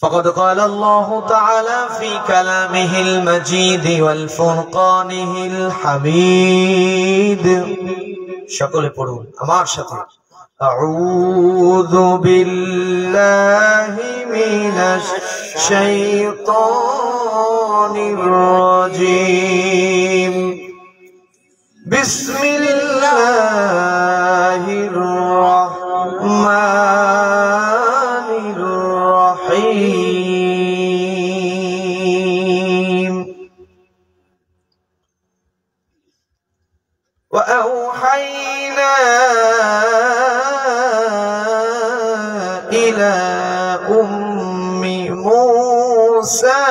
فقد قال الله تعالى في كلامه المجيد والفرقانه الحميد شكل পড়ুন আমার সাথে أعوذ بالله من الشيطان الرجيم بسم الله الرحمن الرحيم وأوحينا إلى أم موسى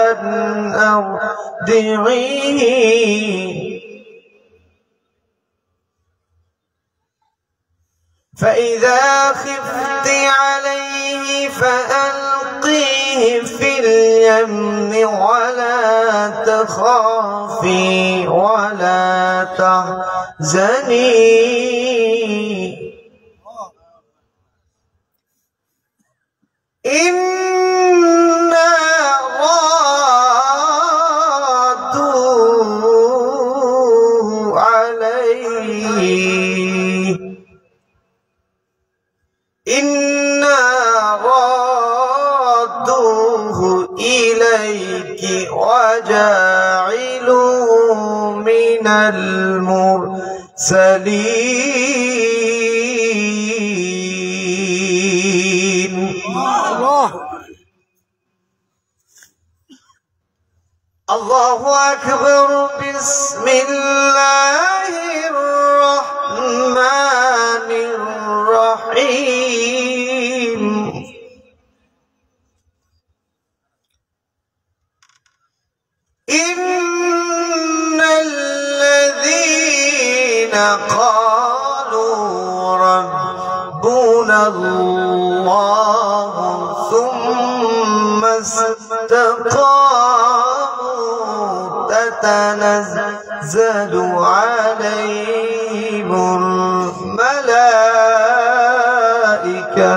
أن أرضعيه فإذا خفت عليه فألقيه في اليم ولا تخافي ولا تحزني إنا رادوه عليه إنا رادوه إليك وجاعلوه من المرسلين الله أكبر بسم الله الرحمن الرحيم إن الذين قالوا ربنا الله ثم استقاموا تتنزل عليهم الملائكة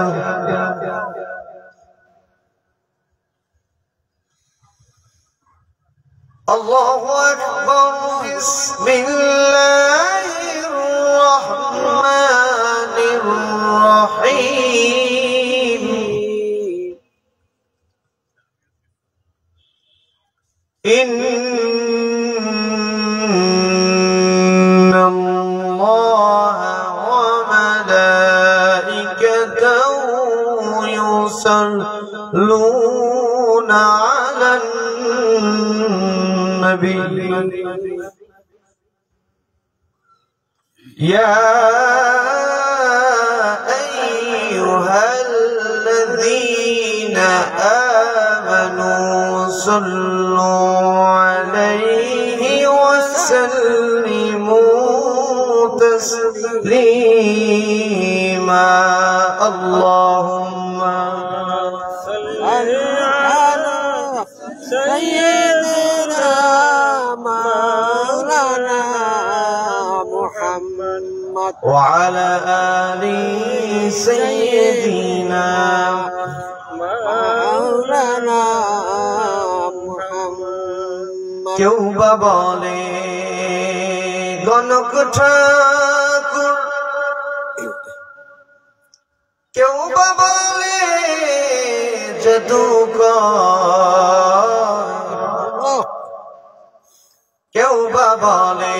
الله أكبر بسم الله الرحمن الرحيم إن الله وملائكته يصلون على النبي يا أيها الذين آمنوا صلوا عليه وسلموا تسليما اللهم صل على سيدنا مولانا محمد وعلى آل سيدنا مولانا محمد কেউ বা বলে গণক ঠাকুর কেউ বা বলে জাদুকর কেউ বা বলে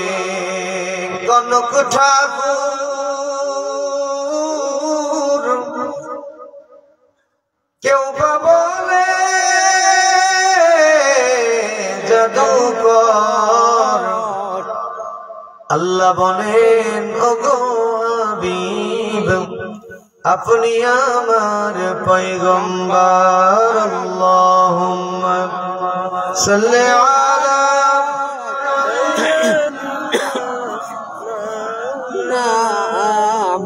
কনক ঠাকুর কেউ বা বলে জাদুকর আল্লাহ বলেন ওগো হাবিব আপনি আমার পয়গম্বর আল্লাহুম্মা সাল্লি আলা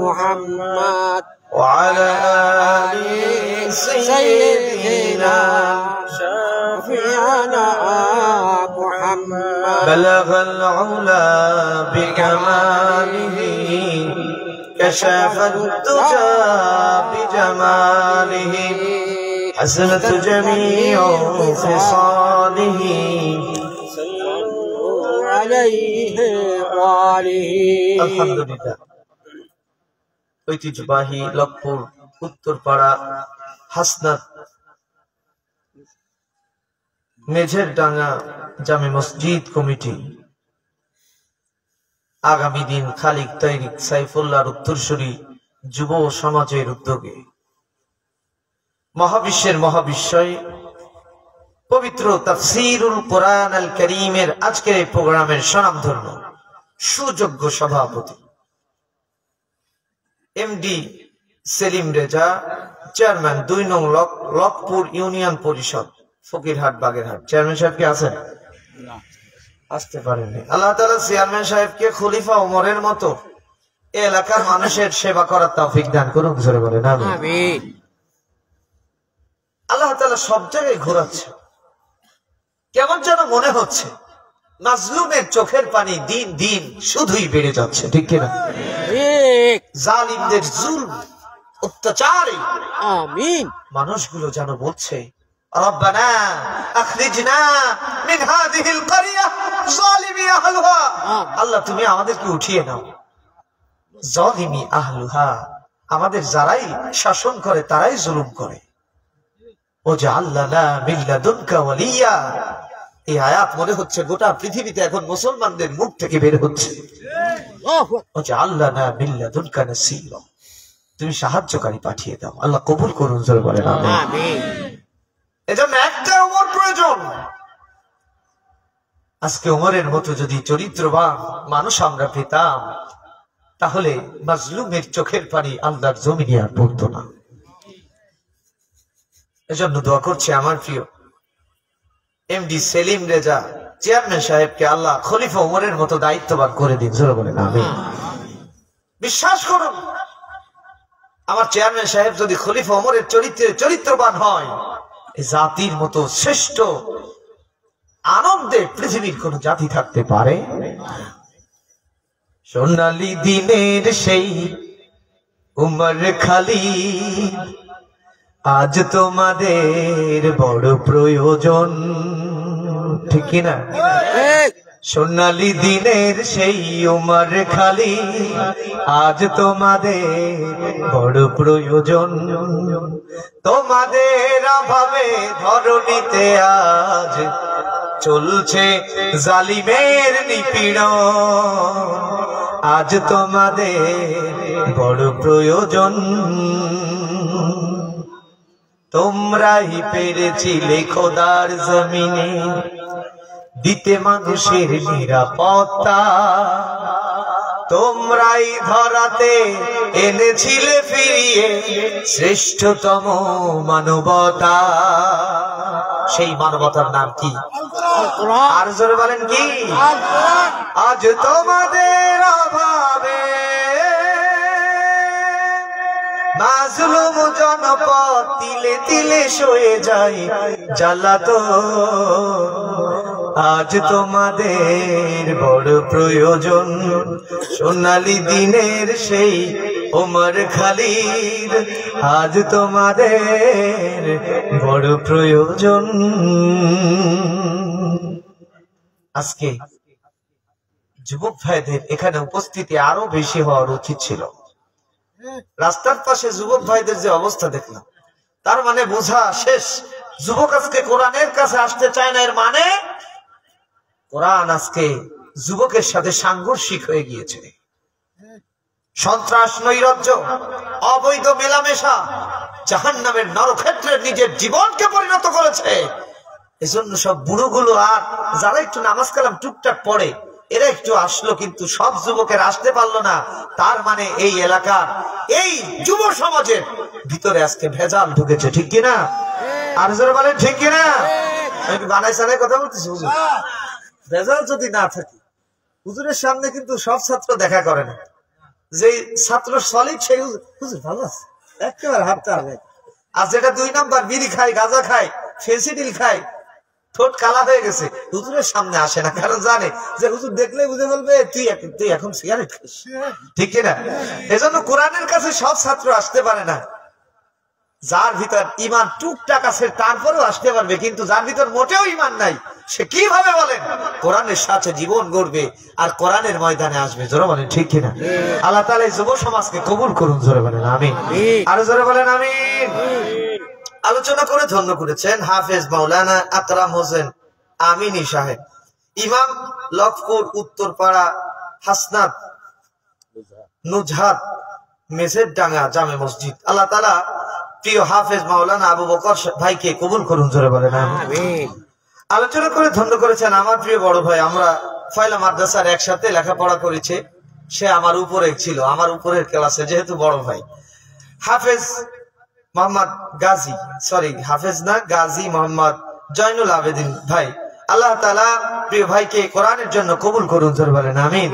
محمد وعلى آل سيدنا شفيعنا محمد بلغ العلا بكماله كشف الدجى بجماله حسنت جميع خصاله আলহামদুলিল্লাহ। ঐতিহ্যবাহী লক্ষ্মীপুর উত্তরপাড়া হাসনাত মেঝের ডাঙ্গা জামে মসজিদ কমিটি আগামী দিন খালিক তারিক সাইফুল্লাহর উত্তরসূরি যুব সমাজের উদ্যোগে মহাবিশ্বের মহাবিশ্বয় পবিত্র তাফসীরুল কোরআন আল কারীমের আজকের এই প্রোগ্রামের স্বনামধন্য সুযোগ্য সভাপতি এমডি সেলিম রেজা, চেয়ারম্যান 2 নং লক্ষ্মীপুর ইউনিয়ন পরিষদ ফকিরহাট বাগেরহাট। চেয়ারম্যান সাহেব কি আছেন? আসতে পারেননি। আল্লাহ তাআলা চেয়ারম্যান সাহেবকে খলিফা ওমরের মতো এই এলাকার মানুষের সেবা করার তৌফিক দান করুন, জোরে বলেন আমিন। আল্লাহ তাআলা সব জায়গায় ঘোরাচ্ছে, কেমন যেন মনে হচ্ছে মাজলুমের চোখের পানি দিন দিন শুধুই বেড়ে যাচ্ছে, ঠিক কিনা? জালিমদের জুলম অত্যাচারে আমিন মানুষগুলো যেন বলছে রব্বানা আখরিজনা মিন হাযিহিল ক্বরিয়া যালিমি আহলুহা, আল্লাহ তুমি আমাদেরকে উঠিয়ে নাও, যালিমি আহলুহা আমাদের যারাই শাসন করে তারাই জুলুম করে, ওয়াজআল লানা মিন লাদুনকা ওয়ালিয়া। এই আয়াত মনে হচ্ছে গোটা পৃথিবীতে এখন মুসলমানদের মুখ থেকে বের হচ্ছে, ওয়াজআল লানা মিন লাদুনকা নাসীরা, তুমি সাহায্যকারী পাঠিয়ে দাও। আল্লাহ কবুল করুন, জোরে বলেন আমিন। এজন্য একটা ওমর প্রয়োজন। আজকে ওমরের মতো যদি চরিত্রবান মানুষ আমরা পেতাম তাহলে মাজলুমের চোখের পানি আল্লাহর জমিনে আর পড়তো না। এজন্য দোয়া করছি আমার প্রিয় এমডি সেলিম রেজা চেয়ারম্যান সাহেবকে আল্লাহ খলিফা ওমরের মতো দায়িত্ববান করে দিন, জোরে বলেন আমিন। বিশ্বাস করুন, আমার চেয়ারম্যান সাহেব যদি খলিফা ওমরের চরিত্রবান হয়, জাতির মতো শ্রেষ্ঠ আনন্দে পৃথিবীর কোন জাতি থাকতে পারে? সোনালী দিনের সেই উমর খালিদ আজ তোমাদের বড় প্রয়োজন, ঠিক কিনা? সোনালী দিনের সেই উমর খালিদ আজ তোমাদের বড় প্রয়োজন, তোমাদের অভাবে ধরণীতে আজ চলছে জালিমের নিপীড়ন, আজ তোমাদের বড় প্রয়োজন, তোমরাই পেরেছিলে খোদার জমিনে দিতে মানুষের নিরাপত্তা, তোমরাই ধরাতে এনেছিলে ফিরিয়ে শ্রেষ্ঠতম মানবতা। সেই মানবতার নাম কি? আর জোরে বলেন কি? আজ তোমাদের অভাবে মাজলুম জনপদ তিলে তিলে সয়ে যায় জ্বালাতন, আজ তোমাদের বড় প্রয়োজন, সোনালী দিনের সেই ওমর খালিদ আজ তোমাদের বড় প্রয়োজন। আজকে যুবক ভাইদের এখানে উপস্থিতি আরো বেশি হওয়ার উচিত ছিল। রাস্তার পাশে যুবক ভাইদের যে অবস্থা দেখলাম, তার মানে বোঝা শেষ যুবক আজকে কোরআনের কাছে আসতে চায় না। এর মানে কোরআন আজকে যুবকের সাথে সাংঘর্ষিক হয়ে গিয়েছে। সন্ত্রাস, নৈরাজ্য, অবৈধ মেলামেশা জাহান্নামের নরক্ষেত্রে নিজের জীবনকে পরিণত করেছে। এজন্য সব বুড়োগুলো আর যারা একটু নামাজ কালাম টুকটাক পড়ে এরা একটু আসলো, কিন্তু সব যুবকের আসতে পারলো না। তার মানে এই এলাকার এই যুব সমাজের ভিতরে আজকে ভেজাল ঢুকেছে, ঠিক কিনা? আর যারা বলেন ঠিক কিনা? আমি বানাই সানাই কথা বলতেছি। হুজুর, ভেজাল যদি না থাকে হুজুরের সামনে কিন্তু সব ছাত্র দেখা করে না। যে ছাত্র সলিড সেই হুজুর ভালো আছে একেবারে হাঁটতে হবে, আর যেটা 2 নাম্বার বিড়ি খায়, গাঁজা খায়, ফেন্সিডিল খায়, ঠোঁট কালা হয়ে গেছে, হুজুরের সামনে আসে না, কারণ জানে যে হুজুর দেখলে বুঝে বলবে তুই এখন সিগারেট খাস, ঠিক কিনা? এজন্য কোরআনের কাছে সব ছাত্র আসতে পারে না। যার ভিতর ইমান টুকটাক আছে তারপরেও আসতে পারবে, কিন্তু যার ভিতর মোটেও ইমান নাই সে কিভাবে বলেন কোরআনের সাথে জীবন গড়বে আর কোরআনের ময়দানে আসবে? জোরে বলেন ঠিক কিনা? আল্লাহ তাআলা এই যুব সমাজকে কবুল করুন। জোরে বলেন আমিন। আরো জোরে বলেন আমিন। আলোচনা করে ধন্য করেছেন হাফেজ মাওলানা আকরাম হোসেন আমিনী সাহেব, ইমাম, লক্ষপুর উত্তরপাড়া হাসনাত নুজহাত মেজেরডাঙ্গা জামে মসজিদ। আল্লাহ তাআলা প্রিয় হাফেজ মাওলানা আবু বকর ভাইকে কবুল করুন। জোরে বলেন আমিন। আলোচনা করে ধন্য করেছেন আমার প্রিয় বড় ভাই, আমরা ফয়লা মাদ্রাসার একসাথে লেখাপড়া করেছে, সে আমার উপরে ছিল, আমার উপরের ক্লাসে, যেহেতু বড় ভাই, হাফেজ মোহাম্মদ গাজী, হাফেজ না, গাজী মোহাম্মদ জয়নুল আবেদিন ভাই। আল্লাহ তাআলা প্রিয় ভাইকে কোরআনের জন্য কবুল করুন। জোরে বলেন আমিন।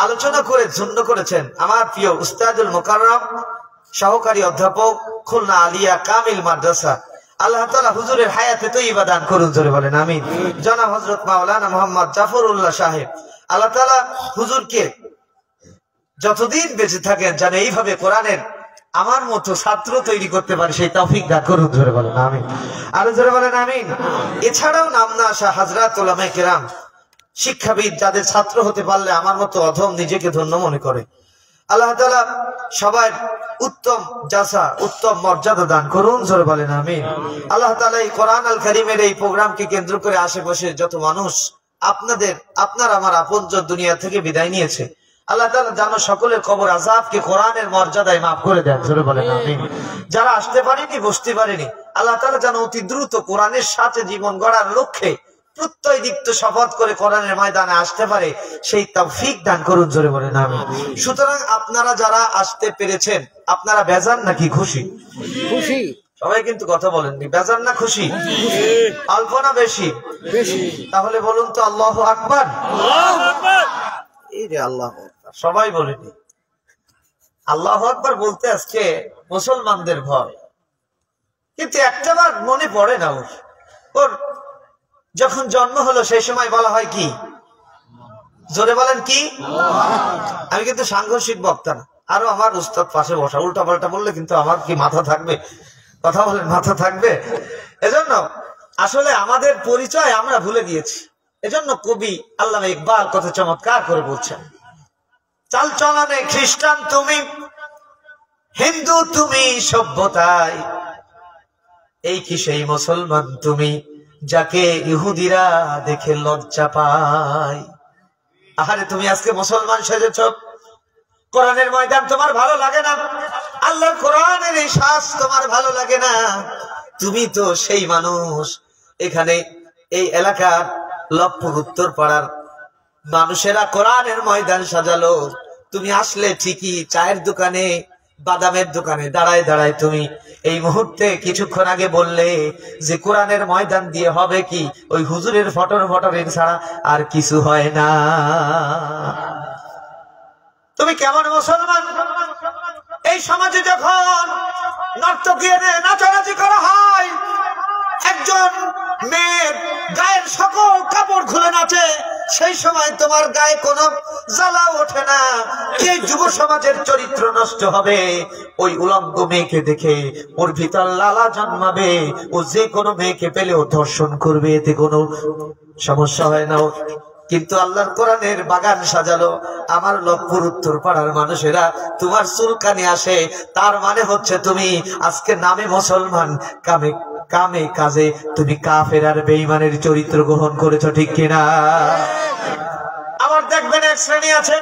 আলোচনা করে ধন্য করেছেন আমার প্রিয় উস্তাদুল মুকাররম সহকারী অধ্যাপক খুলনা আলিয়া কামিল মাদ্রাসা। আল্লাহ তাআলা হুজুরের হায়াতে তৈয়বা দান করুন। জোরে বলেন আমিন। জনাব হযরত মাওলানা মোহাম্মদ জাফরুল্লাহ সাহেব, আল্লাহ তাআলা হুজুরকে যতদিন বেঁচে থাকেন যেন এইভাবে কোরআনের আমার মতো ছাত্র তৈরি করতে পারে সেই তৌফিক দান করুন। জোরে বলেন আমিন। আরো জোরে বলেন আমিন। এছাড়াও নাম না আসা হাজরাত উলামায়ে কেরাম, শিক্ষাবিদ, যাদের ছাত্র হতে পারলে আমার মতো অধম নিজেকে ধন্য মনে করে, আল্লাহ তাআলা সবার উত্তম জাযা, উত্তম মর্যাদা দান করুন। জোরে বলেন আমিন। আল্লাহ তাআলা এই কোরআন আল কারীমের এই প্রোগ্রামকে কেন্দ্র করে আশেপাশে যত মানুষ আপনার আমার আপনজন দুনিয়া থেকে বিদায় নিয়েছে, আল্লাহ তাআলা যেন সকলের কবর আযাবকে কোরআনের মর্যাদায় মাফ করে দেন। জোরে বলেন আমিন। যারা আসতে পারেনি, বসতে পারেনি, আল্লাহ তাআলা যেন অতি দ্রুত কোরআনের সাথে জীবন গড়ার লক্ষ্যে প্রত্যয় দীপ্ত শপথ করে কোরআনের ময়দানে আসতে পারে সেই তৌফিক দান করুন। জোরে বলেন আমিন। সুতরাং আপনারা যারা আসতে পেরেছেন, আপনারা বেজার নাকি খুশি? খুশি। সবাই কিন্তু কথা বলেননি, বেজার না খুশি? অল্প না বেশি? বেশি। তাহলে বলুন তো আল্লাহু আকবার। আল্লাহু আকবার। এই রে আল্লাহু আকবার, সবাই বলেনি। আল্লাহু আকবার বলতে আজকে মুসলমানদের ভয়, কিন্তু একটাবার মনে পড়ে না ওর যখন জন্ম হলো সেই সময় বলা হয় কি? জোরে বলেন কি? আমি কিন্তু সাংঘর্ষিক বক্তা না, আরো আমার উস্তাদ পাশে বসা, উল্টা পাল্টা বললে কিন্তু আমার কি মাথা থাকবে? কথা বলেন, মাথা থাকবে? এজন্য আসলে আমাদের পরিচয় আমরা ভুলে গিয়েছি। এজন্য কবি আল্লামা ইকবাল কত চমৎকার করে বলছেন, চাল চলনে খ্রিস্টান তুমি, হিন্দু তুমি সভ্যতায়, এই কি সেই মুসলমান তুমি যাকে ইহুদিরা দেখে লজ্জা পায়? আহারে, তুমি আজকে মুসলমান সেজেছ, কোরআনের ময়দান তোমার ভালো লাগে না, আল্লাহর কোরআনের এই শ্বাস তোমার ভালো লাগে না। তুমি তো সেই মানুষ, এখানে এই এলাকার লক্ষপুর উত্তর পাড়ার মানুষেরা কোরআনের ময়দান সাজালো, তুমি আসলে ঠিকই চায়ের দোকানে, বাদামের দোকানে দাঁড়ায় দাঁড়ায় তুমি এই মুহূর্তে কিছুক্ষণ আগে বললে যে কোরআনের ময়দান দিয়ে হবে কি? ওই হুজুরের ফটরের ছাড়া আর কিছু হয় না। তুমি কেমন মুসলমান? এই সমাজে যখন নর্তকীদের নাচানাচি করা হয়, একজন মেয়ের গায়ের সকল কাপড় খুলে নাচে, সেই সময় তোমার গায়ে কোনো জ্বালা ওঠে না। এই যুব সমাজের চরিত্র নষ্ট হবে ওই উলঙ্গ মেয়েকে দেখে, ওর ভিতর লালা জন্মাবে, ও যে কোনো মেয়েকে পেলেও ধর্ষণ করবে, এতে কোনো সমস্যা হয় না। কিন্তু আল্লাহর কোরআনের বাগান সাজালো আমার লক্ষপুর উত্তর পাড়ার মানুষেরা, তোমার চুলকানি আসে, তার মানে হচ্ছে তুমি আজকে নামে মুসলমান, কামে কাজে তুমি কাফের আর বেঈমানের চরিত্র গ্রহণ করেছো, ঠিক কিনা? আবার দেখবেন এক শ্রেণী আছে,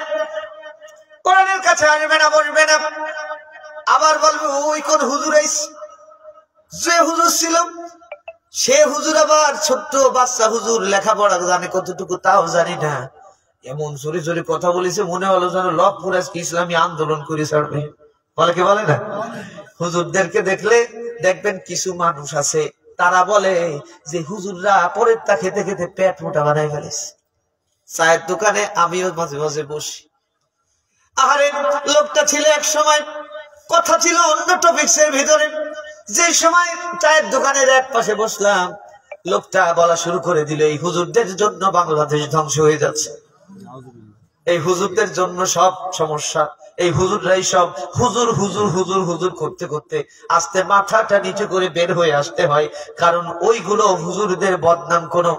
কোরআনের কাছে আসবে না, বসবে না, আবার বলবে ওই কোন হুজুর যে হুজুর ছিল সে হুজুর আবার ছোট্ট বাচ্চা হুজুর, লেখাপড়া জানে কতটুকু তাও জানি না। এমন জোরে জোরে কথা বলেছে, মনে হলো যেন লক্ষপুর আজকে ইসলামী আন্দোলন করে ছাড়বে। বলে কি বলে না? হুজুরদেরকে দেখলে দেখবেন কিছু মানুষ আছে, তারা বলে যে হুজুররা পরের তা খেতে খেতে পেট মোটা বানাই ফেলেছে। চায়ের দোকানে আমিও মাঝে মাঝে বসি। আহারে, লোকটা ছিল এক সময়, কথা ছিল অন্য টপিক্সের ভিতরে। যে সময় চায়ের দোকানের এক পাশে বসলাম, লোকটা বলা শুরু করে দিল এই হুজুরদের জন্য বাংলাদেশ ধ্বংস হয়ে যাচ্ছে, এই হুজুরদের জন্য সব সমস্যা, এই হুজুররাই সব হুজুর হুজুর হুজুর হুজুর করতে করতে আস্তে মাথাটা নিচে করে বের হয়ে আসতে হয়, কারণ ওইগুলো হুজুরদের বদনাম কোনো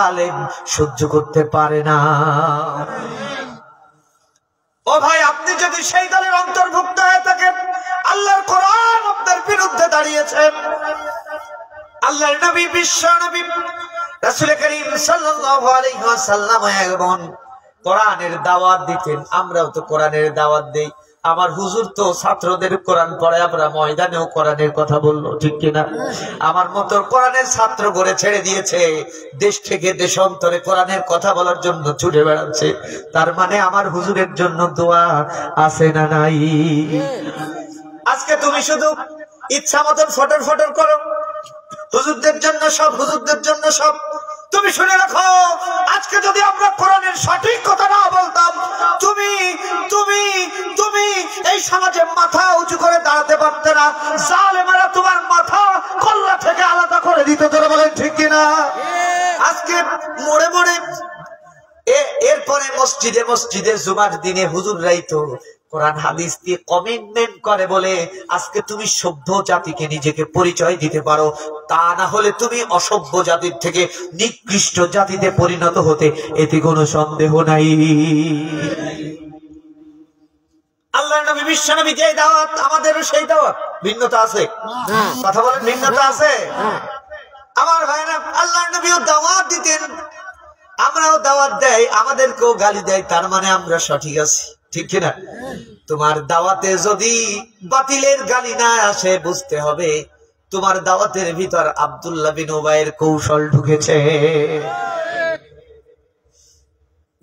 আলেম সহ্য করতে পারে না। ও ভাই, আপনি যদি সেই দলের অন্তর্ভুক্ত হয়ে থাকেন, আল্লাহর কোরআন আপনার বিরুদ্ধে দাঁড়িয়েছে। আল্লাহর নবী, বিশ্ব নবী রাসূল করিম সাল্লাল্লাহু আলাইহি ওয়াসাল্লাম এমন কোরআনের দাওয়াত দিতেন। আমরাও তো কোরআনের দাওয়াত দেই। আমার হুজুর তো ছাত্রদের কোরআন পড়ায়, আমরা ময়দানেও কোরআনের কথা বললো, ঠিক কিনা? আমার মতো কোরআনের ছাত্র করে ছেড়ে দিয়েছে, দেশ থেকে দেশান্তরে কোরআনের কথা বলার জন্য ছুটে বেড়াচ্ছে। তার মানে আমার হুজুরের জন্য দোয়া আছে না নাই? আজকে তুমি শুধু ইচ্ছা মতন ফটর ফটর করো, হুজুরদের জন্য সব, হুজুরদের জন্য সব। তুমি শুনে রাখো, আজকে যদি আমরা কোরআনের সঠিক কথা না বলতাম, তুমি তুমি তুমি এই সমাজে মাথা উঁচু করে দাঁড়াতে পারতে না। জালেমেরা তোমার মাথা কল্লা থেকে আলাদা করে দিত। তোরা বলেন ঠিক কিনা? আজকে মোড়ে মোড়ে, এরপরে মসজিদে মসজিদে জুমার দিনে হুজুররাই তো কোরআন হাদিস দিয়ে কমিটমেন্ট করে বলে আজকে তুমি সভ্য জাতিকে নিজেকে পরিচয় দিতে পারো। তা না হলে তুমি অসভ্য জাতির থেকে নিকৃষ্ট জাতিতে পরিণত হতে এতে কোনো সন্দেহ নাই। আল্লাহর নবী, বিশ্ব নবী যে দাওয়াত, আমাদেরও সেই দাওয়াত। ভিন্নতা আছে? কথা বলেন, ভিন্নতা আছে? আমার ভাইরা, আল্লাহর নবীও দাওয়াত দিতেন, আমরাও দাওয়াত দেয়, আমাদেরকেও গালি দেয়। তার মানে আমরা সঠিক আছি, ঠিক কিনা? তোমার দাওয়াতে যদি বাতিলের গালি না আসে, বুঝতে হবে তোমার দাওয়াতের ভিতর আব্দুল্লাহ বিন উবাইয়ের কৌশল ঢুকেছে।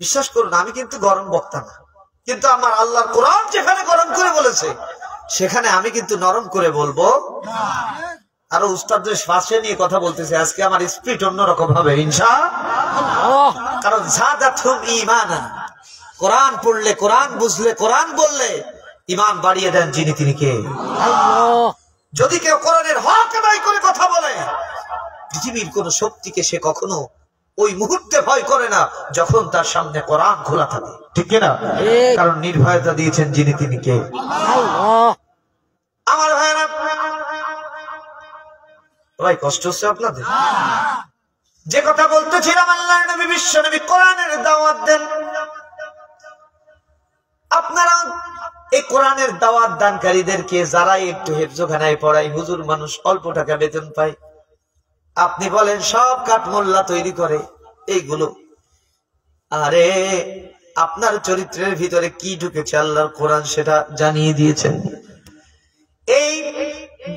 বিশ্বাস করুন, আমি কিন্তু গরম বক্তা না, কিন্তু আমার আল্লাহর কোরআন যেখানে গরম করে বলেছে সেখানে আমি কিন্তু নরম করে বলবো। আরো উস্তাদের শ্বাসে নিয়ে কথা বলতেছে আজকে, আমার স্পিড অন্যরকম হবে ইনশাআল্লাহ। কারণ যাদাতুহুম ঈমানান, কোরআন পড়লে, কোরআন বুঝলে, কোরআন বললে ঈমান বাড়িয়ে দেন যিনি, তিনি কে? আল্লাহ। যদি কেউ কোরআনের হক আদায় করে কথা বলে, পৃথিবীর কোন শক্তিকে সে কখনো ওই মুহূর্তে ভয় করে না যখন তার সামনে কোরআন খোলা থাকে, ঠিক কিনা? কারণ নির্ভয়তা দিয়েছেন যিনি, তিনি কে? আল্লাহ। আমার ভাইরা, ভাই কষ্ট হচ্ছে আপনাদের? যে কথা বলতেছিলাম, আল্লাহর নবী, বিশ্ব নবী কোরআনের দাওয়াত দেন। আপনারা এই কোরআনের দাওয়াত দানকারীদেরকে, যারা একটু হেফজোখানায় পড়ায়, হুজুর মানুষ, অল্প টাকা বেতন পায়, আপনি বলেন সব কাঠমোল্লা তৈরি করে এইগুলো। আরে আপনার চরিত্রের ভিতরে কি ঢুকেছে আল্লাহর কোরআন সেটা জানিয়ে দিয়েছেন। এই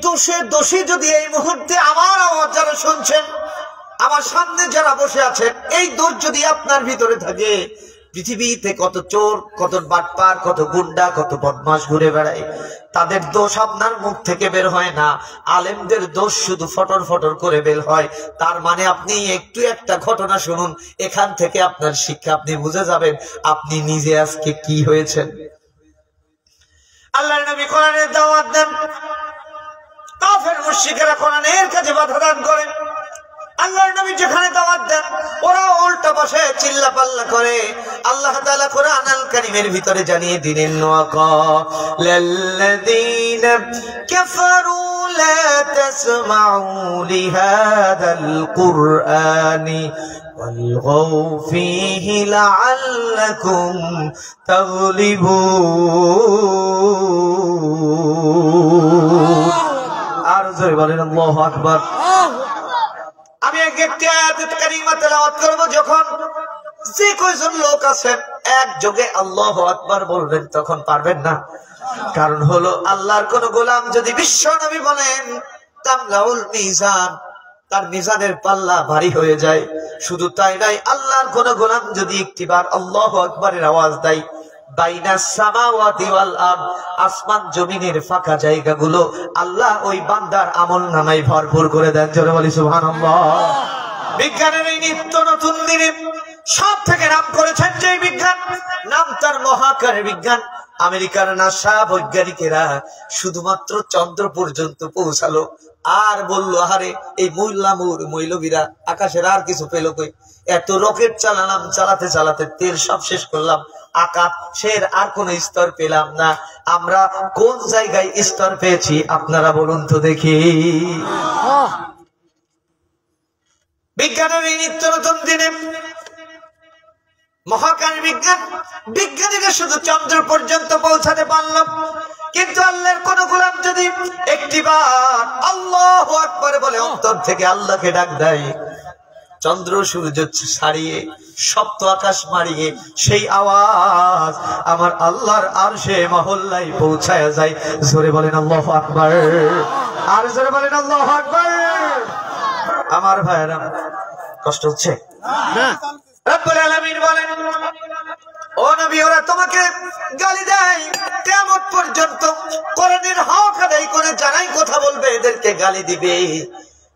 দোষে দোষী যদি এই মুহূর্তে আমার আওয়াজ যারা শুনছেন, আমার সামনে যারা বসে আছেন, এই দোষ যদি আপনার ভিতরে থাকে, পৃথিবীতে কত চোর, কত বাটপার, কত গুন্ডা, কত বদমাশ ঘুরে বেড়ায়, তাদের দোষ আপনার মুখ থেকে বের হয় না। আলেমদের দোষ শুধু ফটর ফটর করে বের হয়। তার মানে আপনি একটু একটা ঘটনা শুনুন, এখান থেকে আপনার শিক্ষা আপনি বুঝে যাবেন আপনি নিজে আজকে কি হয়েছেন। আল্লাহর নবী কোরআনের দাওয়াত দেন, কাফের মুশরিকেরা কোরআনের কাছে বাধা দান করেন। আল্লাহর নবী যেখানে দাওয়াত দেন, ওরা উল্টা পাশে চিল্লা পাল্লা করে। আল্লাহ তাআলা কোরআন আল কারীমের ভিতরে জানিয়ে দিলেন, ওয়াকালাল্লাযীনা কাফারু লা তাসমাউ লিহাদাল কুরআনি ওয়ালগাউ ফীহি লাআল্লাকুম তাগলিবুন। আর জোরে বলেন আল্লাহু আকবার। আমি একটি আয়াত কারিমা তেলাওয়াত করব, যখন যে কয়জন লোক আছেন একযোগে আল্লাহু আকবার বলবেন তখন পারবেন না। কারণ হলো আল্লাহর কোন গোলাম যদি বিশ্ব নবী বলেন তামলাউল মিজান, তার মিজানের পাল্লা ভারী হয়ে যায়। শুধু তাই নয়, আল্লাহর কোন গোলাম যদি একটিবার আল্লাহু আকবারের আওয়াজ দেয়, বাইনাস সামাওয়াতি ওয়াল আরদ, আসমান জমিনের ফাঁকা জায়গাগুলো আল্লাহ ওই বান্দার আমলনামায় ভরপুর করে দেন। জোরে বলি সুবহানাল্লাহ। বিজ্ঞানের এই নিত্য নতুন দিনে সব থেকে নাম করেছেন যে বিজ্ঞান, নাম তার মহাকাশ বিজ্ঞান। আমেরিকার নাসা বৈজ্ঞানিকেরা শুধুমাত্র চন্দ্র পর্যন্ত পৌঁছালো, আর বললো, আরে এই মৌলবীরা আকাশের আর কিছু পেল কই, এত রকেট চালালাম, চালাতে চালাতে তেল সব শেষ করলাম, আকাশের আর কোন স্তর পেলাম না, আমরা কোন জায়গায় স্তর পেয়েছি আপনারা বলুন তো দেখি। বিজ্ঞানের এই নিত্য নতুন দিনে মহাকাশ বিজ্ঞানীরা শুধু চন্দ্র পর্যন্ত পৌঁছাতে পারলাম, কিন্তু আল্লাহর কোন গোলাম যদি একটিবার আল্লাহু আকবার বলে অন্তর থেকে আল্লাহকে ডাক দেয়, চন্দ্র সূর্য ছাড়িয়ে সপ্ত আকাশ মারিয়ে সেই আওয়াজ আমার আল্লাহর আরশে মহল্লায় পৌঁছায় যায়। জোরে বলেন আল্লাহু আকবার, আর জোরে বলেন আল্লাহু আকবার। আমার ভাইরা, কষ্ট হচ্ছে না? রব্বুল আলামিন বলেন, ও নবী, ওরা তোমাকে গালি দেয়, কিয়ামত পর্যন্ত কোরআনের হক আদায় করে যারাই কথা বলবে এদেরকে গালি দিবে,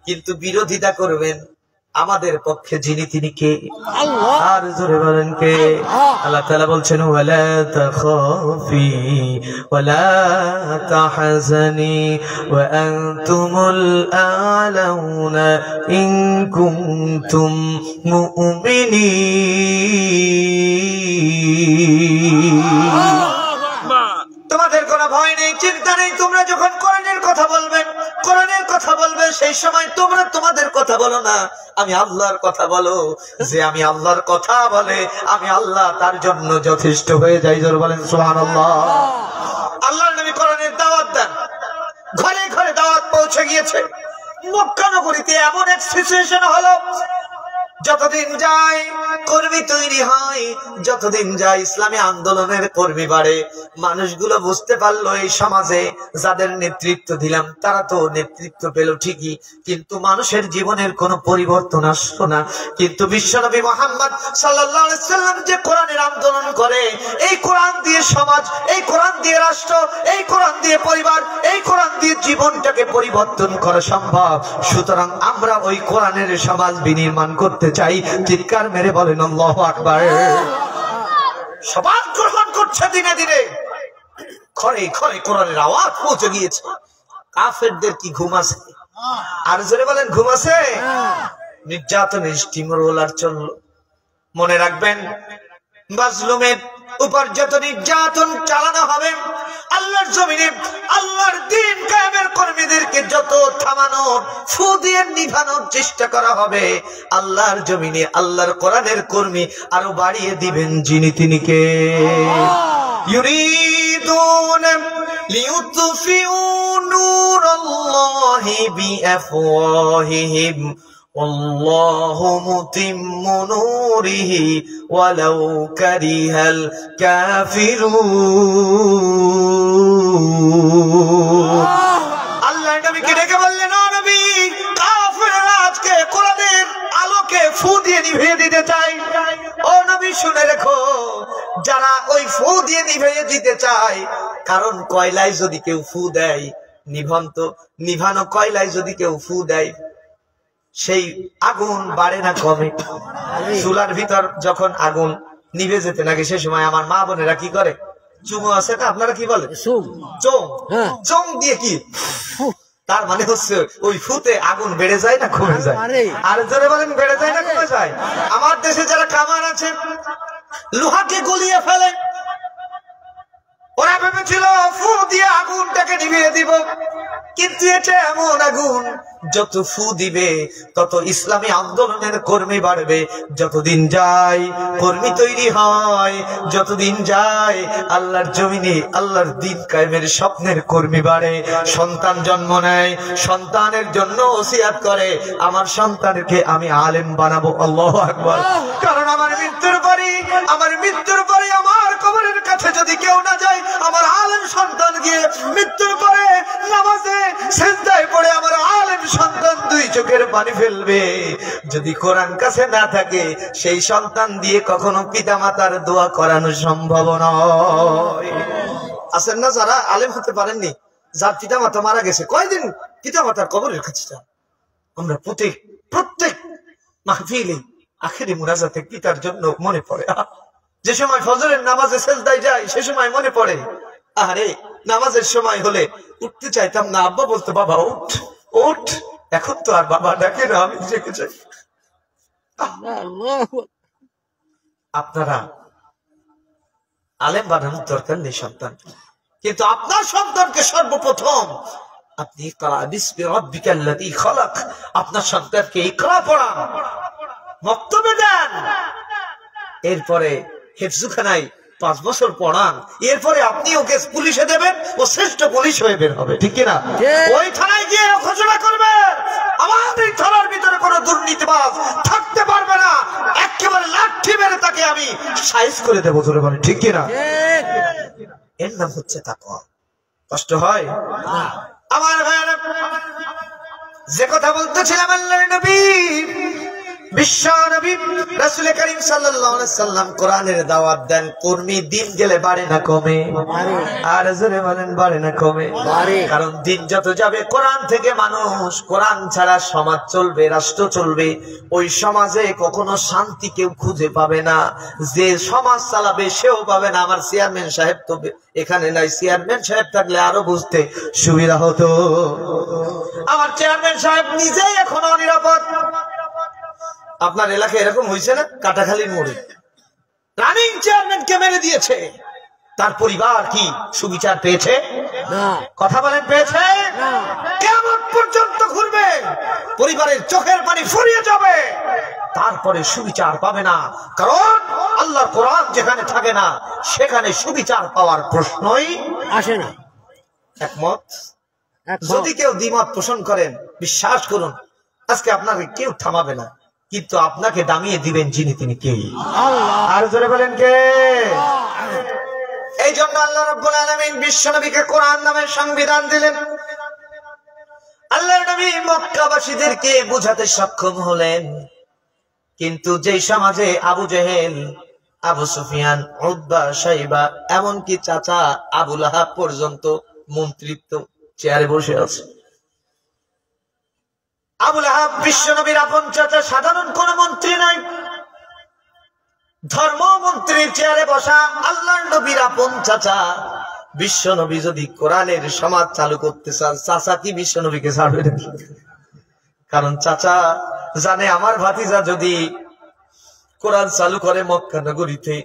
কিন্তু বিরোধিতা করবেন আমাদের পক্ষে যিনি, তিনি কে? আল্লাহ। আর জোরে বলেন কে? আল্লাহ তাআলা বলছেন, ওয়ালা তাখাফি ওয়ালা তাহজানি ওয়া আনতুমুল আ'লাউনা ইন কুনতুম মুমিনিন। তোমাদের কোনো ভয় নেই, চিন্তা নেই, তোমরা যখন কোরআনের কথা বলবেন, কোরআনের কথা বলবে, সেই সময় তোমরা তোমাদের কথা বলো না, আমি আল্লাহর কথা বলো। যে আমি আল্লাহর কথা বলে আমি আল্লাহ তার জন্য যথেষ্ট হয়ে যাই। জোরে বলেন সুবহানাল্লাহ। আল্লাহর নবী কোরআনের দাওয়াত দেন, ঘরে ঘরে দাওয়াত পৌঁছে গিয়েছে। মক্কা নগরীতে এমন এক সিচুয়েশন হলো, যতদিন যায় কর্মী তৈরি হয়, যতদিন যায় ইসলামী আন্দোলনের কর্মী বাড়ে। মানুষগুলো বুঝতে পারলো এই সমাজে যাদের নেতৃত্ব দিলাম তারা তো নেতৃত্ব পেল ঠিকই, কিন্তু মানুষের জীবনের কোনো পরিবর্তন আসলো না। কিন্তু বিশ্বনবী মুহাম্মদ সাল্লাল্লাহু আলাইহি সাল্লাম যে কোরআনের আন্দোলন করে, এই কোরআন দিয়ে সমাজ, এই কোরআন দিয়ে রাষ্ট্র, এই কোরআন দিয়ে পরিবার, এই কোরআন দিয়ে জীবনটাকে পরিবর্তন করা সম্ভব। সুতরাং আমরা ওই কোরআনের সমাজ বিনির্মাণ করতে চাই। চিৎকার মেরে বলেন আল্লাহু আকবার। সমাজ গ্রহণ করছে দিনে দিনে, ঘরে ঘরে কোরআনের আওয়াজ পৌঁছে গিয়েছে। কাফেরদের কি ঘুম আছে? আর জোরে বলেন ঘুম আছে? নির্যাতনের স্টিমার রোলার চললো। মনে রাখবেন, মাজলুমের উপর যত নির্যাতন চালানো হবে, আল্লাহর জমিনে আল্লাহর দ্বীন কায়েমের কর্মীদেরকে যত থামানোর, ফু দিয়ে নিভানোর চেষ্টা করা হবে, আল্লাহর জমিনে আল্লাহর কোরআনের কর্মী আরো বাড়িয়ে দিবেন যিনি, তিনি কে? يريدون ليطفئوا نور الله بأفواههم والله متم نوره ولو كره الكافرون। আল্লাহ নবীকে ডেকে বললেন, ও নবী, কাফেররা আজকে কোরআনের আলোকে ফু দিয়ে নিভিয়ে দিতে চায়। ও নবী শুনে রেখো, যারা ওই ফু দিয়ে নিভিয়ে দিতে চায়, কারণ কয়লায় যদি কেউ ফু দেয়, নিভানো কয়লায় যদি কেউ ফু দেয়, সেই আগুন বাড়ে না কমে? চুলার ভিতর যখন আগুন নিভে যেতে লাগে, সে সময় আমার মা বোনেরা কি করে? চুমো আছে না, আপনারা কি বলে? চোং। চোং দিয়ে কি? তার মানে হচ্ছে ওই ফুতে আগুন বেড়ে যায় না কমে যায়? আর জোরে বলেন, বেড়ে যায় না কমে যায়? আমার দেশে যারা কামান আছে, লোহাকে গলিয়ে ফেলে, ওরা ভেবেছিল ফু দিয়ে আগুনটাকে নিভিয়ে দিব, কিন্তু এটা এমন আগুন, যত ফু দিবে তত ইসলামী আন্দোলনের কর্মী বাড়বে। যতদিন যায় কর্মী তৈরি হয়, যতদিন যায় আল্লাহর জমিনে আল্লাহর দ্বীন কায়েমের স্বপ্নের কর্মী বাড়ে। সন্তান জন্ম নেয়, সন্তানের জন্য ওসিয়াত করে, আমার সন্তানকে আমি আলেম বানাবো। আল্লাহু আকবার। কারণ আমার মৃত্যুর পরে আমার কবরের কাছে যদি কেউ না যায়, আমার আলেম সন্তান গিয়ে মৃত্যুর পরে নামাজে সিজদায় পড়ে আমার আলেম সন্তান দুই চোখের পানি ফেলবে। যদি কোরআন কাছে না থাকে, সেই সন্তান দিয়ে কখনো পিতা মাতার দোয়া করানো সম্ভব নয়। আছেন না যারা আলেম হতে পারেননি, যার পিতা মাতা মারা গেছে, কয়দিন পিতা মাতার কবরের কাছে যান। আমরা প্রত্যেক মাহফিলে আখেরি মুনাজাতে পিতার জন্য মনে পড়ে। যে সময় ফজরের নামাজে সিজদায় যায়, সে সময় মনে পড়ে, আরে নামাজের সময় হলে উঠতে চাইতাম না, আব্বা বলতো বাবা উঠ, ওঠ, এখন তো আর বাবা ডাকে না, আমি জেগে যাই। আপনারা আলেম বানানোর দরকার নেই সন্তান, কিন্তু আপনার সন্তানকে সর্বপ্রথম আপনি আপনার সন্তানকে ইকরা পড়ান, বক্তব্য দেন, এরপরে হেফজুখানায় 5 বছর পড়ান, এরপরে আপনি ওকে পুলিশে দেবেন, ও শ্রেষ্ঠ পুলিশ হয়ে বের হবে, ঠিক কিনা? ওই থানায় গিয়ে ঘোষণা করবে আমাদের থানার ভিতরে কোনো দুর্নীতিবাজ থাকতে পারবে না, একেবারে লাঠি মেরে তাকে আমি সাইজ করে দেবো, জোরে বলে ঠিক কিনা? এর নাম হচ্ছে তাকওয়া। কষ্ট হয় আমার ভাইয়েরা? যে কথা বলতেছিলাম, আল্লাহর নবী বিশ্ব নবী রাসূল করিম সাল্লাল্লাহু আলাইহি সাল্লাম কোরআনের দাওয়াত দেন, কর্মী দিন গেলে বাড়ে না কমে? আর জোরে বলেন বাড়ে না কমে? কারণ দিন যত যাবে কোরআন থেকে মানুষ, কোরআন ছাড়া সমাজ চলবে, রাষ্ট্র চলবে, ওই সমাজে কখনো শান্তি কেউ খুঁজে পাবে না, যে সমাজ চালাবে সেও পাবে না। আমার চেয়ারম্যান সাহেব তো এখানে নাই, চেয়ারম্যান সাহেব থাকলে আরো বুঝতে সুবিধা হতো। আমার চেয়ারম্যান সাহেব নিজেই এখনো নিরাপদ। আপনার এলাকায় এরকম হয়েছে না? কাটাখালীর মোড়ে রানিং চেয়ারম্যানকে মেরে দিয়েছে, তার পরিবার কি সুবিচার পেয়েছে? কথা বলেন পেয়েছে? কিয়ামত পর্যন্ত ঘুরবে, পরিবারের চোখের পানি ফুরিয়ে যাবে, তারপরে সুবিচার পাবে না। কারণ আল্লাহর কোরআন যেখানে থাকে না সেখানে সুবিচার পাওয়ার প্রশ্নই আসে না। একমত? যদি কেউ দ্বিমত পোষণ করেন, বিশ্বাস করুন আজকে আপনাকে কেউ থামাবে না, কিন্তু আপনাকে দামিয়ে দিবেন যিনি, তিনি কে? আর জোরে বলেন কে? এই জন্য আল্লাহ রাব্বুল আলামিন বিশ্বনবীকে কোরআন নামের সংবিধান দিলেন। আল্লাহর নবী মক্কাবাসীদেরকে বুঝাতে সক্ষম হলেন, কিন্তু যেই সমাজে আবু জেহেল, আবু সুফিয়ান, উতবা, শাইবা, এমনকি চাচা আবু লাহাব পর্যন্ত মন্ত্রিত্ব চেয়ারে বসে আছে। আবু লাহাব বিশ্বনবীর আপন চাচা, সাধারণ কোন মন্ত্রী নাই, ধর্মমন্ত্রীর চেয়ারে বসা আল্লাহর নবীর আপন চাচা। বিশ্বনবী যদি কোরআনের সমাজ চালু করতে চান, চাচা কি বিশ্বনবীকে ছাড়বে নাকি? কারণ চাচা জানে আমার ভাতিজা যদি কোরআন চালু করে মক্কা নগরীতে,